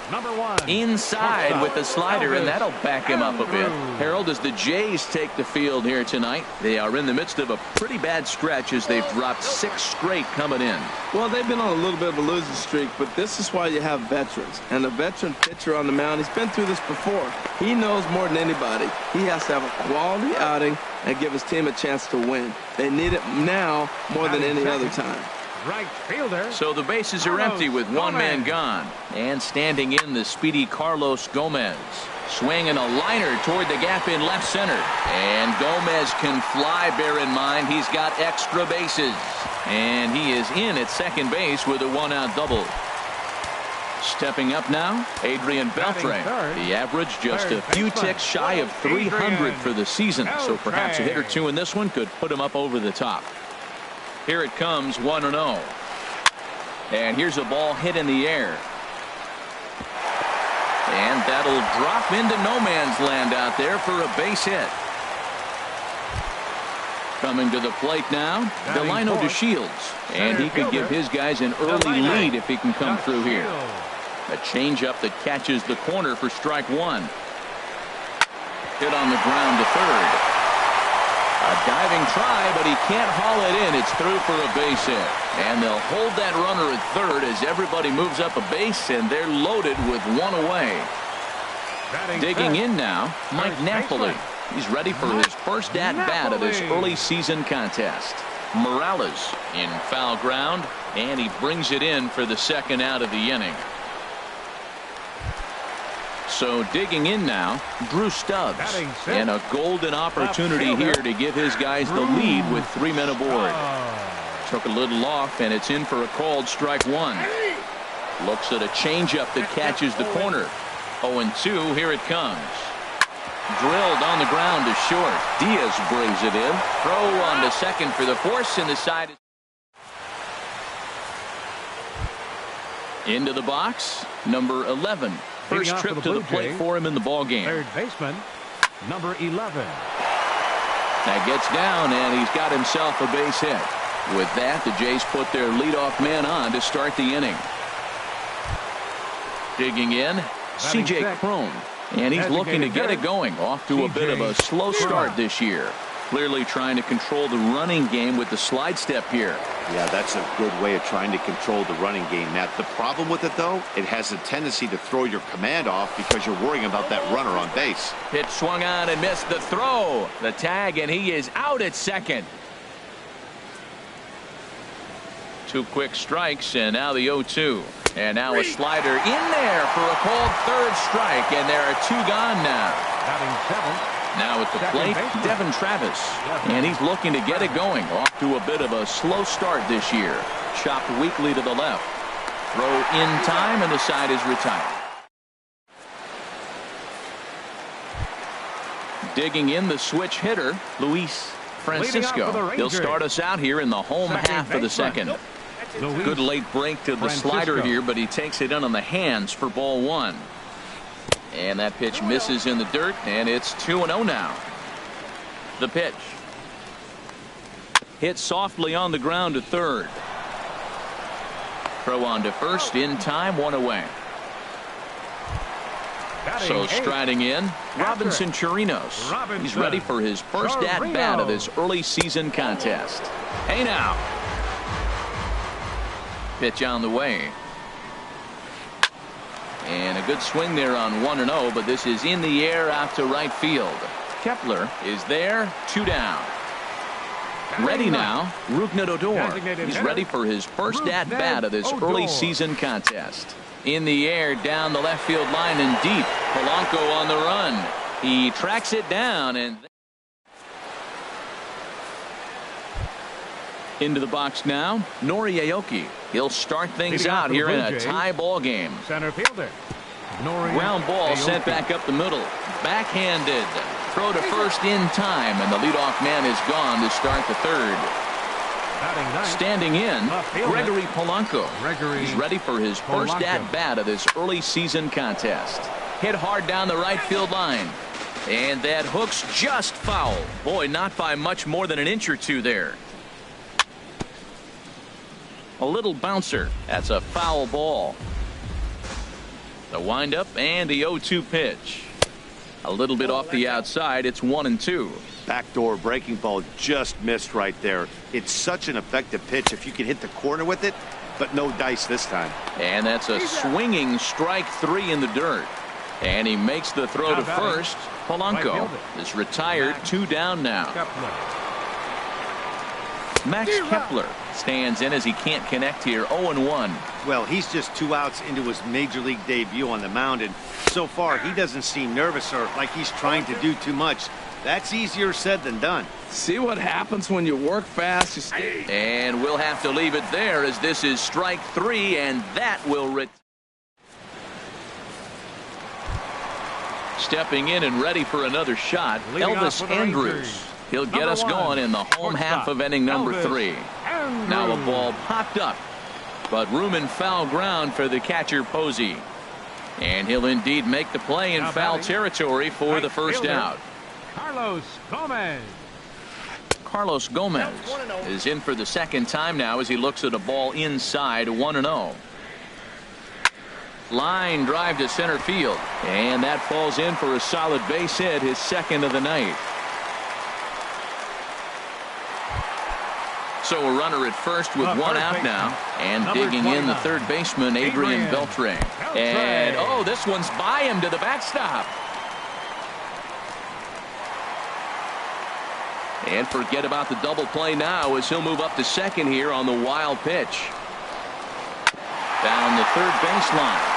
number 1.
Inside with the slider, and that'll back him up a bit. Harold, as the Jays take the field here tonight, they are in the midst of a pretty bad stretch as they've dropped 6 straight coming in.
Well, they've been on a little bit of a losing streak, but this is why you have veterans. And a veteran pitcher on the mound, he's been through this before. He knows more than anybody. He has to have a quality outing and give his team a chance to win. They need it now more than any other time.
Right fielder.
So the bases are empty with one man gone. And standing in, the speedy Carlos Gomez. Swinging a liner toward the gap in left center. And Gomez can fly, bear in mind he's got extra bases. And he is in at second base with a one-out double. Stepping up now, Adrian Beltre. The average just a few ticks shy of 300 for the season. So perhaps a hit or two in this one could put him up over the top. Here it comes, 1-0. And here's a ball hit in the air. And that'll drop into no man's land out there for a base hit. Coming to the plate now, Delino DeShields. And he could give his guys an early lead if he can come through here. A changeup that catches the corner for strike one. Hit on the ground to third. A diving try, but he can't haul it in. It's through for a base hit. And they'll hold that runner at third as everybody moves up a base, and they're loaded with one away. Digging in now, Mike Napoli. He's ready for his first at-bat of this early season contest. Morales in foul ground, and he brings it in for the second out of the inning. So digging in now, Drew Stubbs, and a golden opportunity here to give his guys the lead with 3 men aboard. Took a little off, and it's in for a called strike one. Looks at a changeup that catches the corner. 0-2, here it comes. Drilled on the ground to short. Diaz brings it in. Throw on to second for the force, and the side. Into the box, number 11. First trip to the plate for him in the ball game.
Third baseman, number 11.
That gets down, and he's got himself a base hit. With that, the Jays put their leadoff man on to start the inning. Digging in, C.J. Cron. And he's looking to get it going. Off to a bit of a slow start this year. Clearly trying to control the running game with the slide step here.
Yeah, that's a good way of trying to control the running game, Matt. The problem with it, though, it has a tendency to throw your command off because you're worrying about that runner on base.
Pitch swung on and missed the throw. The tag, and he is out at second. 2 quick strikes, and now the 0-2. And now a slider in there for a called third strike, and there are 2 gone now.
Batting 7th.
Now at the plate, Devin Travis, and he's looking to get it going. Off to a bit of a slow start this year. Chopped weakly to the left. Throw in time, and the side is retired. Digging in the switch hitter, Luis Francisco. He'll start us out here in the home half of the second. Good late break to the slider here, but he takes it in on the hands for ball 1. And that pitch misses in the dirt, and it's 2-0 now. The pitch. Hit softly on the ground to third. Throw on to first, in time, 1 away. So striding in, Robinson Chirinos. He's ready for his first at-bat of this early season contest. Hey now. Pitch on the way. And a good swing there on 1-0, but this is in the air out to right field. Kepler is there, 2 down. Ready now, Rougned Odor. He's ready for his first at-bat of this early season contest. In the air, down the left field line and deep. Polanco on the run. He tracks it down and into the box now, Nori Aoki. He'll start things out here in a tie ball game.
Center fielder.
Ground ball sent back up the middle. Backhanded. Throw to first in time, and the leadoff man is gone to start the third. Standing in, Gregory Polanco. He's ready for his first at-bat of this early season contest. Hit hard down the right field line. And that hook's just foul. Boy, not by much more than an inch or 2 there. A little bouncer. That's a foul ball. The windup and the 0-2 pitch. A little bit off the outside. It's 1-2.
Backdoor breaking ball just missed right there. It's such an effective pitch if you can hit the corner with it, but no dice this time.
And that's a swinging strike 3 in the dirt. And he makes the throw to first. Polanco is retired, 2 down now. Max Kepler stands in as he can't connect here. 0-1.
Well, he's just 2 outs into his major league debut on the mound, and so far he doesn't seem nervous or like he's trying to do too much. That's easier said than done.
See what happens when you work fast. You stay.
And we'll have to leave it there as this is strike 3, and that will stepping in and ready for another shot, Elvis Andrus. He'll get us going in the home half of inning number 3. Now a ball popped up, but room and foul ground for the catcher Posey. And he'll indeed make the play in foul territory for the first out. Carlos Gomez is in for the second time now as he looks at a ball inside. 1-0. Line drive to center field, and that falls in for a solid base hit, his second of the night. So a runner at first with 1 out now, and digging in the third baseman Adrian Beltre. And oh, this one's by him to the backstop. And forget about the double play now as he'll move up to second here on the wild pitch. Down the third baseline.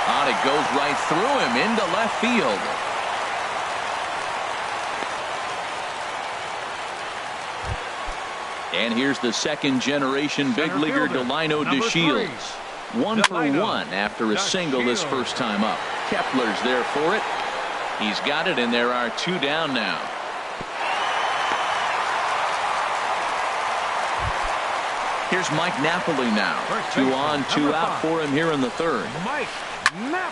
On it goes right through him into left field. And here's the second generation big leaguer Delino DeShields. 1 for 1 after a single this first time up. Kepler's there for it. He's got it, and there are 2 down now. Here's Mike Napoli now. 2 on, 2 out for him here in the third.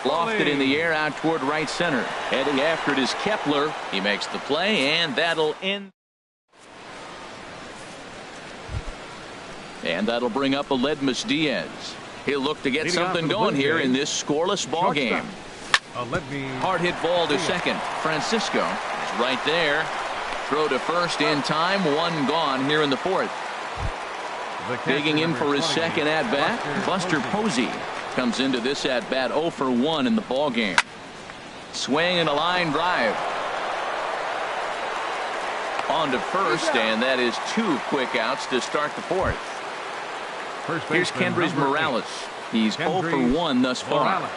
Lofted in the air out toward right center. Heading after it is Kepler. He makes the play, and that'll end. And that'll bring up Aledmus Diaz. He'll look to get something going here in this scoreless ball game. Hard hit ball to second. Francisco is right there. Throw to first in time. 1 gone here in the fourth. Digging in for his second at-bat, Buster Posey comes into this at-bat 0 for 1 in the ballgame. Swing and a line drive. On to first, and that is 2 quick outs to start the fourth. Here's Kendrys Morales. He's 0 for 1 thus far.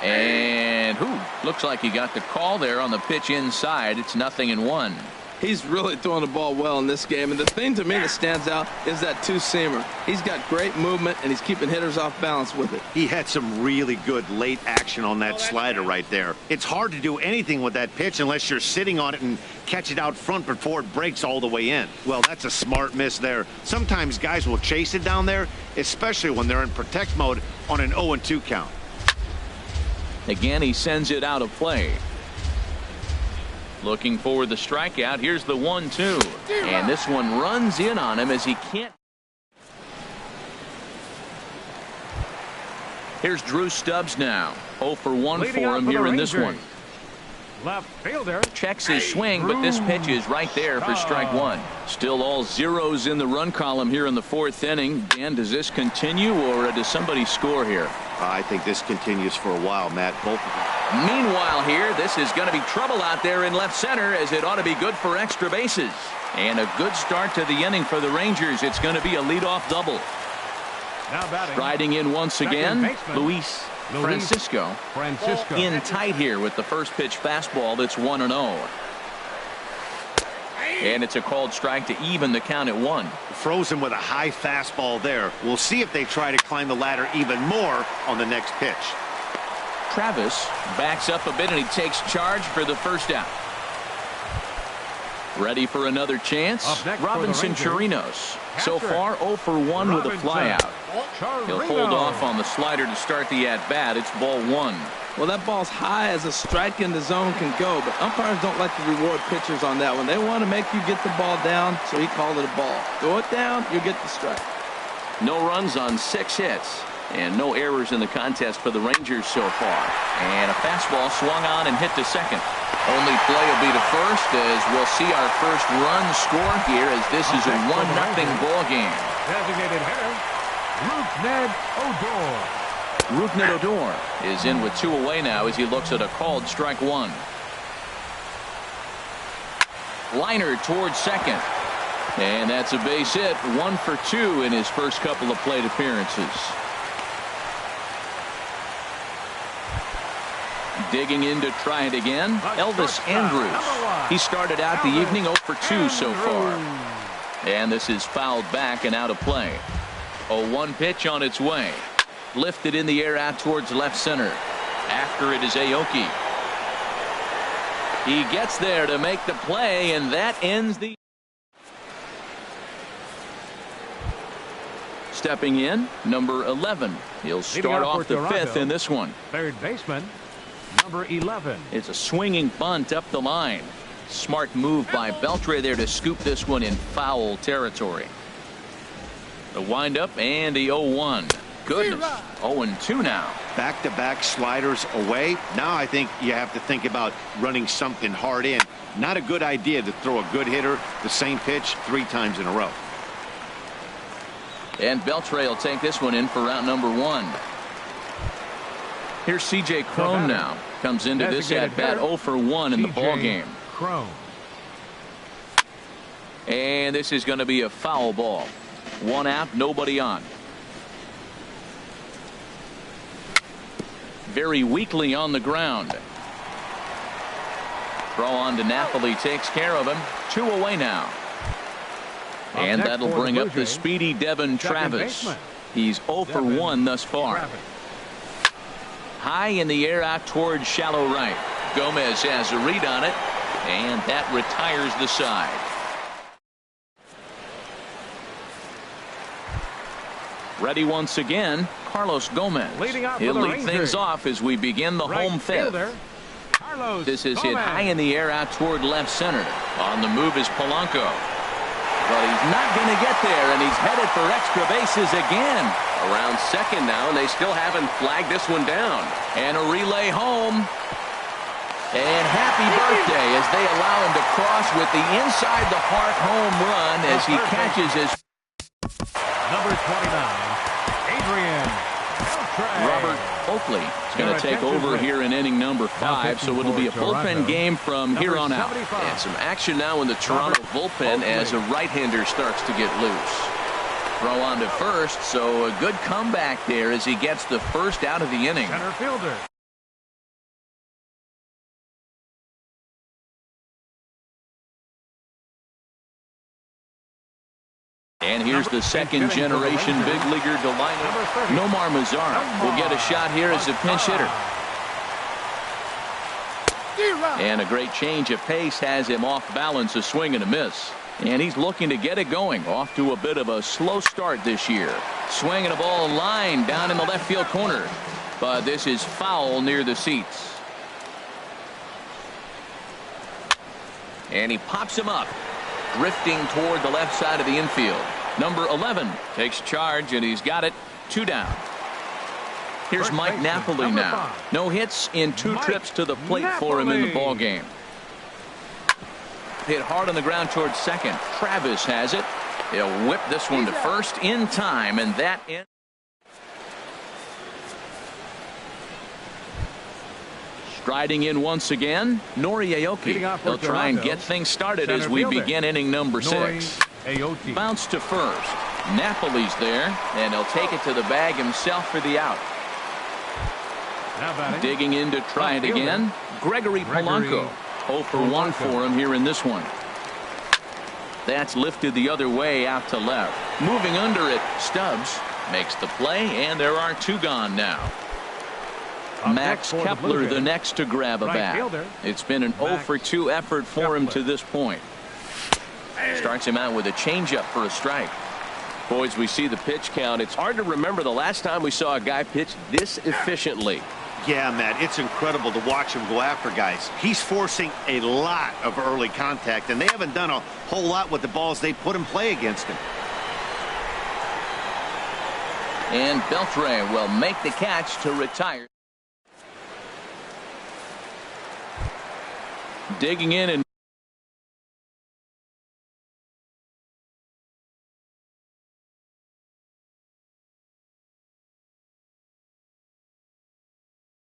And looks like he got the call there on the pitch inside. It's 0-1.
He's really throwing the ball well in this game, and the thing to me that stands out is that two-seamer. He's got great movement, and he's keeping hitters off balance with it.
He had some really good late action on that slider right there. It's hard to do anything with that pitch unless you're sitting on it and catch it out front before it breaks all the way in. Well, that's a smart miss there. Sometimes guys will chase it down there, especially when they're in protect mode on an 0-2 count.
Again, he sends it out of play. Looking for the strikeout. Here's the 1-2. And this one runs in on him as he can't. Here's Drew Stubbs now. 0 for 1 for him here in this one.
Left fielder
checks his swing, but this pitch is right there for strike 1. Still all zeros in the run column here in the 4th inning. Dan, does this continue, or does somebody score here?
I think this continues for a while, Matt. Both of them.
Meanwhile here, this is going to be trouble out there in left center, as it ought to be good for extra bases. And a good start to the inning for the Rangers. It's going to be a leadoff double.
Now batting.
Riding in once again, Luis Francisco in tight here with the first pitch fastball that's 1-0. And it's a called strike to even the count at 1.
Frozen with a high fastball there. We'll see if they try to climb the ladder even more on the next pitch.
Travis backs up a bit and he takes charge for the first out. Ready for another chance. Robinson Chirinos so far 0 for 1 with a flyout. He'll hold off on the slider to start the at-bat. It's ball 1.
Well, that ball's high as a strike in the zone can go, but umpires don't like to reward pitchers on that one. They want to make you get the ball down, so he called it a ball. Throw it down, you get the strike.
No runs on 6 hits, and no errors in the contest for the Rangers so far. And a fastball swung on and hit to second. Only play will be to first, as we'll see our first run score here, as this is a 1-0 ball game.
Designated hitter, Rougned Odor.
Rougned Odor is in with 2 away now as he looks at a called strike 1. Liner towards second. And that's a base hit. 1 for 2 in his first couple of plate appearances. Digging in to try it again, Elvis Andrus. He started out the evening 0 for 2 so far. And this is fouled back and out of play. 0-1 pitch on its way. Lifted in the air out towards left center. After it is Aoki. He gets there to make the play, and that ends the. Stepping in, number 11. He'll start off the 5th in this one.
Third baseman, number 11.
It's a swinging bunt up the line. Smart move by Beltre there to scoop this one in foul territory. The windup and the 0-1. Goodness, 0-2 now.
Back-to-back sliders away. Now I think you have to think about running something hard in. Not a good idea to throw a good hitter the same pitch 3 times in a row.
And Beltre will take this one in for route number 1. Here's C.J. Cron now. Comes into this at-bat 0 for 1 in the ballgame. And this is going to be a foul ball. 1 out, nobody on. Very weakly on the ground. Throw on to Napoli takes care of him. 2 away now. And that'll bring up the speedy Devin Travis. He's 0 for 1 thus far. High in the air out towards shallow right. Gomez has a read on it, and that retires the side. Ready once again, Carlos Gomez. He'll lead things off as we begin the home 5th. This is hit high in the air out toward left center. On the move is Polanco. But he's not going to get there, and he's headed for extra bases again. Around second now, and they still haven't flagged this one down. And a relay home. And happy birthday as they allow him to cross with the inside the park home run as he catches his.
Number 29, Adrian.
Robert Oakley is going to take over here in inning number 5, so it'll be a bullpen game from here on out.
And some action now in the Toronto bullpen as a right-hander starts to get loose.
Throw on to first, so a good comeback there as he gets the first out of the inning.
Center fielder.
And here's the second generation big leaguer to line up. Nomar Mazara will get a shot here as a pinch hitter. And a great change of pace has him off balance, a swing and a miss. And he's looking to get it going. Off to a bit of a slow start this year. Swinging a ball line down in the left field corner. But this is foul near the seats. And he pops him up, drifting toward the left side of the infield. Number 11 takes charge, and he's got it. 2 down. Here's Mike Napoli now. No hits in 2 trips to the plate for him in the ball game. Hit hard on the ground towards second. Travis has it. He'll whip this one to first in time, and that ends. Striding in once again, Nori Aoki. He'll try and get things started as we begin inning number 6. Bounce to first. Napoli's there, and he'll take it to the bag himself for the out. Digging in to try it again, Gregory Polanco. 0 for 1 for him here in this one. That's lifted the other way out to left. Moving under it, Stubbs makes the play, and there are 2 gone now. Max Kepler the next to grab a bat. It's been an 0 for 2 effort for him to this point. Starts him out with a changeup for a strike.
Boys, we see the pitch count. It's hard to remember the last time we saw a guy pitch this efficiently.
Yeah, Matt, it's incredible to watch him go after guys. He's forcing a lot of early contact, and they haven't done a whole lot with the balls they put in play against him.
And Beltre will make the catch to retire. Digging in and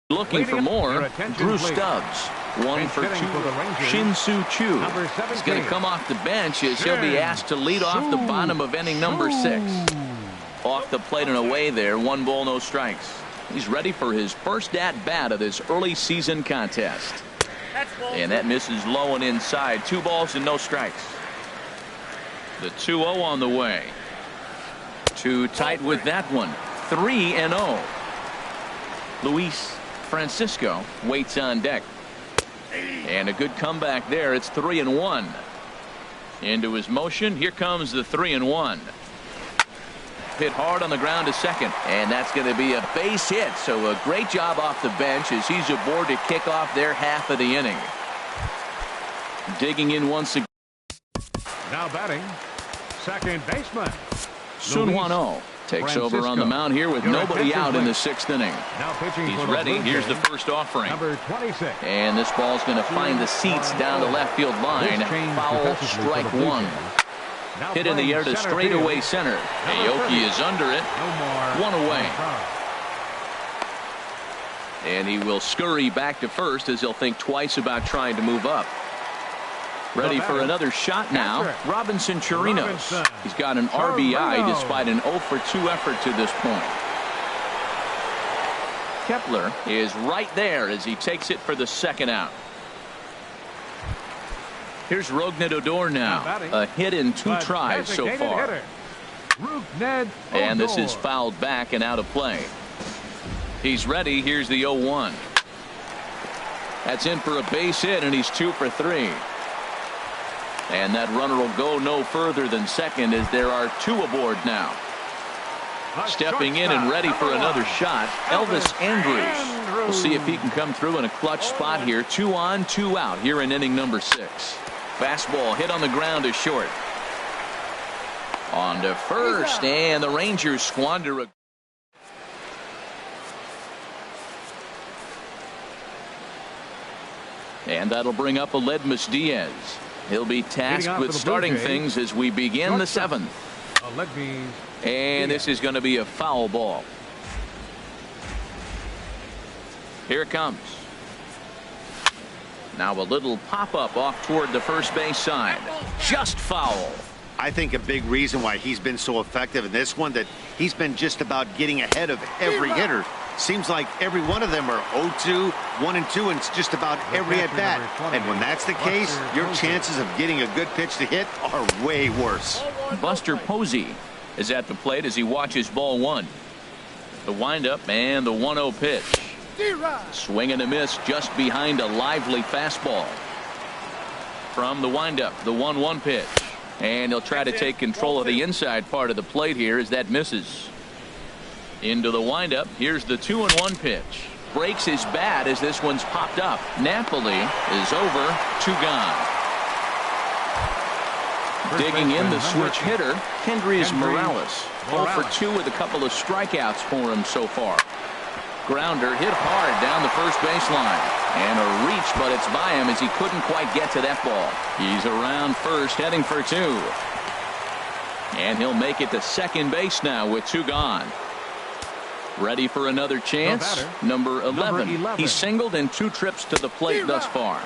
looking for more. Drew Stubbs, 1 for 2. Shin-Soo Choo is going to come off the bench as he'll be asked to lead off the bottom of inning number 6. Off the plate and away there. 1 ball, no strikes. He's ready for his first at bat of this early season contest. And that misses low and inside. 2 balls and no strikes. The 2-0 on the way. Too tight with that one. 3-0. Luis Francisco waits on deck. And a good comeback there. It's 3-1. Into his motion. Here comes the 3-1. Hit hard on the ground to second, and that's going to be a base hit. So a great job off the bench as he's aboard to kick off their half of the inning. Digging in once again.
Now batting, second baseman
Sun Hwan-Oh takes over on the mound here with nobody out in the 6th inning. He's ready. Here's the first offering.
Number 26.
And this ball's going to find the seats down the left field line. Foul, strike 1. Hit in the air to straightaway center. Aoki is under it. 1 away. And he will scurry back to first as he'll think twice about trying to move up. Ready for another shot now. Robinson Chirinos. He's got an RBI despite an 0 for 2 effort to this point. Kepler is right there as he takes it for the second out. Here's Rougned Odor now. A hit in 2 tries so far. And this is fouled back and out of play. He's ready. Here's the 0-1. That's in for a base hit, and he's 2 for 3. And that runner will go no further than second as there are 2 aboard now. Stepping in and ready for another shot, Elvis Andrus. We'll see if he can come through in a clutch spot here. 2 on, 2 out here in inning number 6. Fastball hit on the ground to short. On to first, and the Rangers squander a. And that'll bring up Aledmus Diaz. He'll be tasked with starting things as we begin the seventh. And this is going to be a foul ball. Here it comes. Now a little pop-up off toward the first base side. Just foul.
I think a big reason why he's been so effective in this one, that he's been just about getting ahead of every hitter. Seems like every one of them are 0-2, 1-2, and it's just about every at-bat. And when that's the case, your chances of getting a good pitch to hit are way worse.
Buster Posey is at the plate as he watches ball one. The windup and the 1-0 pitch. Swing and a miss just behind a lively fastball. From the windup, the 1-1 pitch. And he'll try to take control of the inside part of the plate here as that misses. Into the windup. Here's the 2-1 pitch. Breaks his bat as this one's popped up. Napoli is over. 2 gone. Digging in the switch hitter, Kendrys Morales. 0 for 2 with a couple of strikeouts for him so far. Grounder hit hard down the first baseline. And a reach, but it's by him as he couldn't quite get to that ball. He's around first, heading for 2. And he'll make it to second base now with 2 gone. Ready for another chance. Number 11. He's singled in 2 trips to the plate thus far.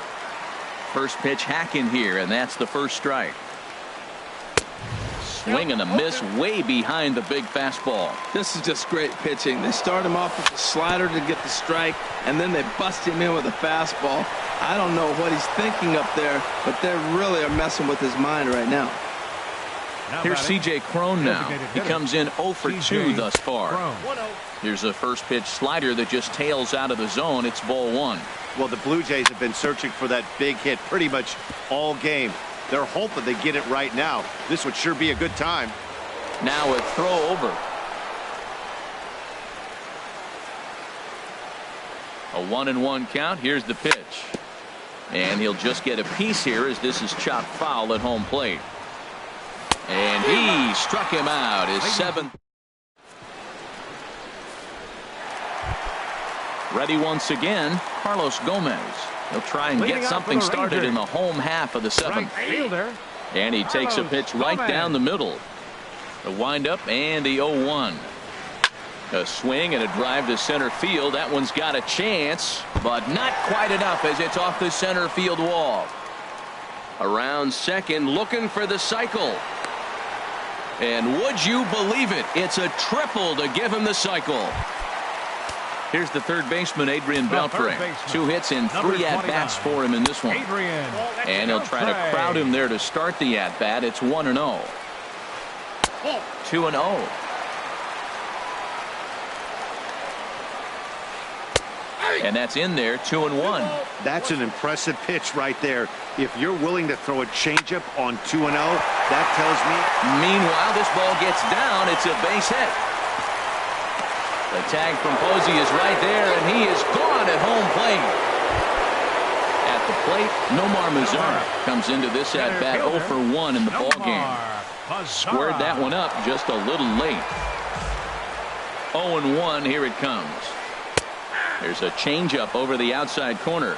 First pitch hacking here, and that's the first strike. Swing and a miss way behind the big fastball.
This is just great pitching. They start him off with the slider to get the strike, and then they bust him in with a fastball. I don't know what he's thinking up there, but they really are messing with his mind right now.
Here's C.J. Cron now. He comes in 0 for 2 thus far. Here's a first pitch slider that just tails out of the zone. It's ball 1.
Well, the Blue Jays have been searching for that big hit pretty much all game. They're hoping they get it right now. This would sure be a good time.
Now a throw over. A 1-1 count. Here's the pitch. And he'll just get a piece here as this is chopped foul at home plate. And he struck him out. His 7th. Ready once again, Carlos Gomez. He'll try and get something started in the home half of the 7th. And he takes a pitch right down the middle. The windup and the 0-1. A swing and a drive to center field. That one's got a chance, but not quite enough as it's off the center field wall. Around second, looking for the cycle. And would you believe it? It's a triple to give him the cycle. Here's the third baseman, Adrian Beltre. 2 hits and 3 at-bats for him in this one. And he'll try to crowd him there to start the at-bat. It's 1-0. 2-0. And that's in there, 2-1.
That's an impressive pitch right there. If you're willing to throw a changeup on 2-0, that tells me.
Meanwhile, this ball gets down. It's a base hit. The tag from Posey is right there, and he is gone at home plate. At the plate, Nomar Mazara comes into this at-bat 0 for 1 in the ballgame. Squared that one up just a little late. 0-1, here it comes. There's a changeup over the outside corner.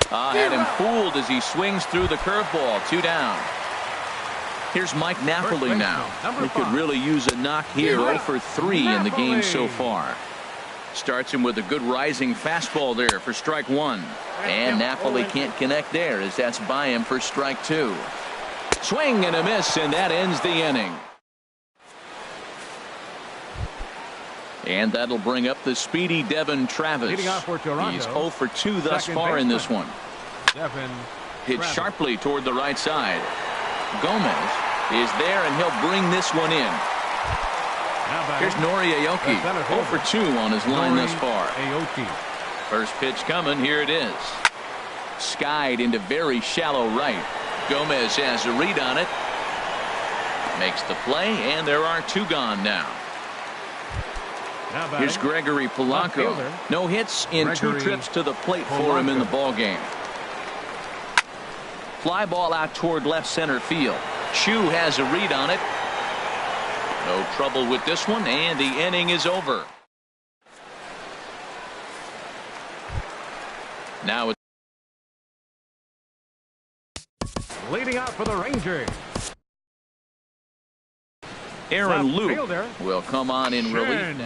Had him fooled as he swings through the curveball. 2 down. Here's Mike Napoli now. He could really use a knock here. 0 for 3 in the game so far. Starts him with a good rising fastball there for strike 1. And Napoli can't connect there as that's by him for strike 2. Swing and a miss, and that ends the inning. And that'll bring up the speedy Devin Travis. He's 0 for 2 thus far in this one. Hit sharply toward the right side. Gomez is there, and he'll bring this one in. Here's Nori Aoki, 0 for 2 on his line thus far. First pitch coming. Here it is. Skied into very shallow right. Gomez has a read on it. Makes the play, and there are 2 gone now. Here's Gregory Polanco. No hits in 2 trips to the plate for him in the ballgame. Fly ball out toward left center field. Chu has a read on it. No trouble with this one, and the inning is over. Now it's
Leading out for the Rangers.
Aaron
Left
Luke
fielder.
will come on in relief.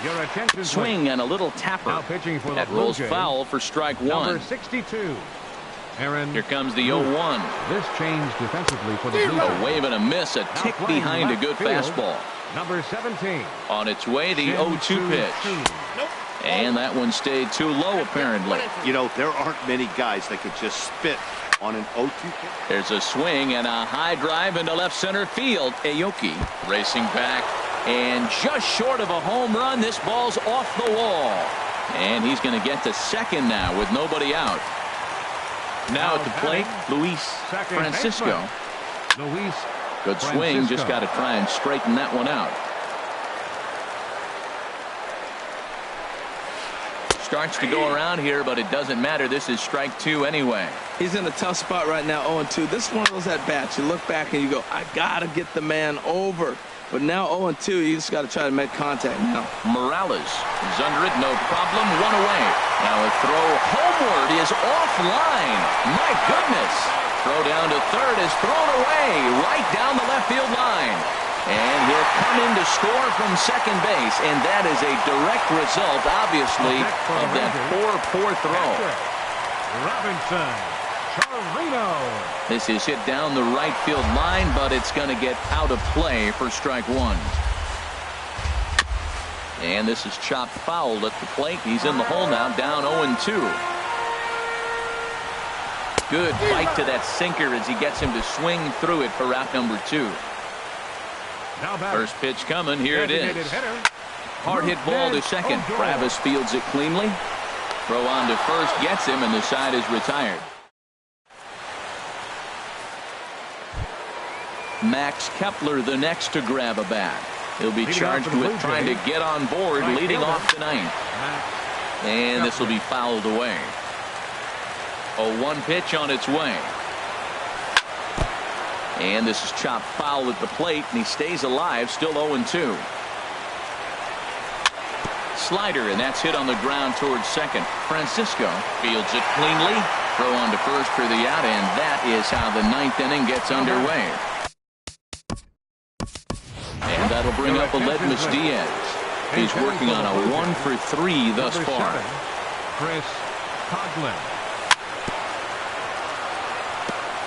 Your attention,
Swing
please.
and a little tapper.
Now pitching for the
That
Blue
rolls
Jays.
foul for strike
Number
one.
62. Aaron.
Here comes the
Luke.
0-1.
This change defensively for the Blue
A
Jays.
wave and a miss, a tick
playing
behind a
left
good
field.
fastball.
Number 17.
On its way, the 0-2 pitch. And that one stayed too low, apparently.
You know, there aren't many guys that could just spit on an 0-2 pitch.
There's a swing and a high drive into left center field. Aoki racing back, and just short of a home run. This ball's off the wall. And he's going to get to second now with nobody out. Now at the plate, Luis Francisco.
Luis
Good swing, just got to try and straighten that one out. Starts to go around here, but it doesn't matter. This is strike two anyway.
He's in a tough spot right now, 0-2. This is one of those at-bats. You look back and you go, I got to get the man over. But now 0-2, you just got to try to make contact now.
Morales is under it, no problem, one away. Now a throw homeward is offline. My goodness. Throw down to third is thrown away right down the left field line. And he'll come in to score from second base, and that is a direct result, obviously, of that poor throw.
Robinson Chirino.
This is hit down the right field line, but it's going to get out of play for strike one. And this is chopped foul at the plate. He's in the hole now, down 0-2. Good fight to that sinker as he gets him to swing through it for out number two. First pitch coming. Here it is. Hard hit ball to second. Travis fields it cleanly. Throw on to first gets him, and the side is retired. Max Kepler the next to grab a bat. He'll be charged with trying to get on board leading off tonight. And this will be fouled away. A 1 pitch on its way. And this is chopped foul at the plate, and he stays alive, still 0-2. Slider, and that's hit on the ground towards second. Francisco fields it cleanly. Throw on to first for the out, and that is how the 9th inning gets underway. And that'll bring up Aledmus Diaz. He's working on a 1 for 3 thus far.
Chris Coghlan.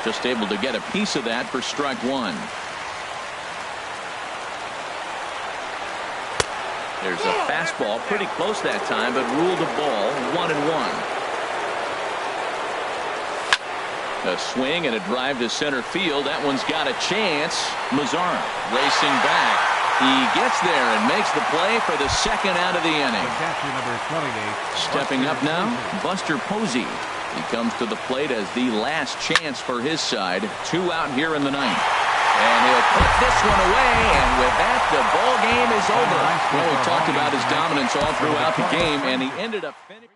Just able to get a piece of that for strike one. There's a fastball pretty close that time, but ruled a ball 1-1. A swing and a drive to center field. That one's got a chance. Mazara racing back. He gets there and makes the play for the second out of the inning. Stepping up now, Buster Posey. He comes to the plate as the last chance for his side. 2 out here in the 9th. And he'll put this one away, and with that, the ball game is over. Well, we talked about his dominance all throughout the game, and he ended up finishing.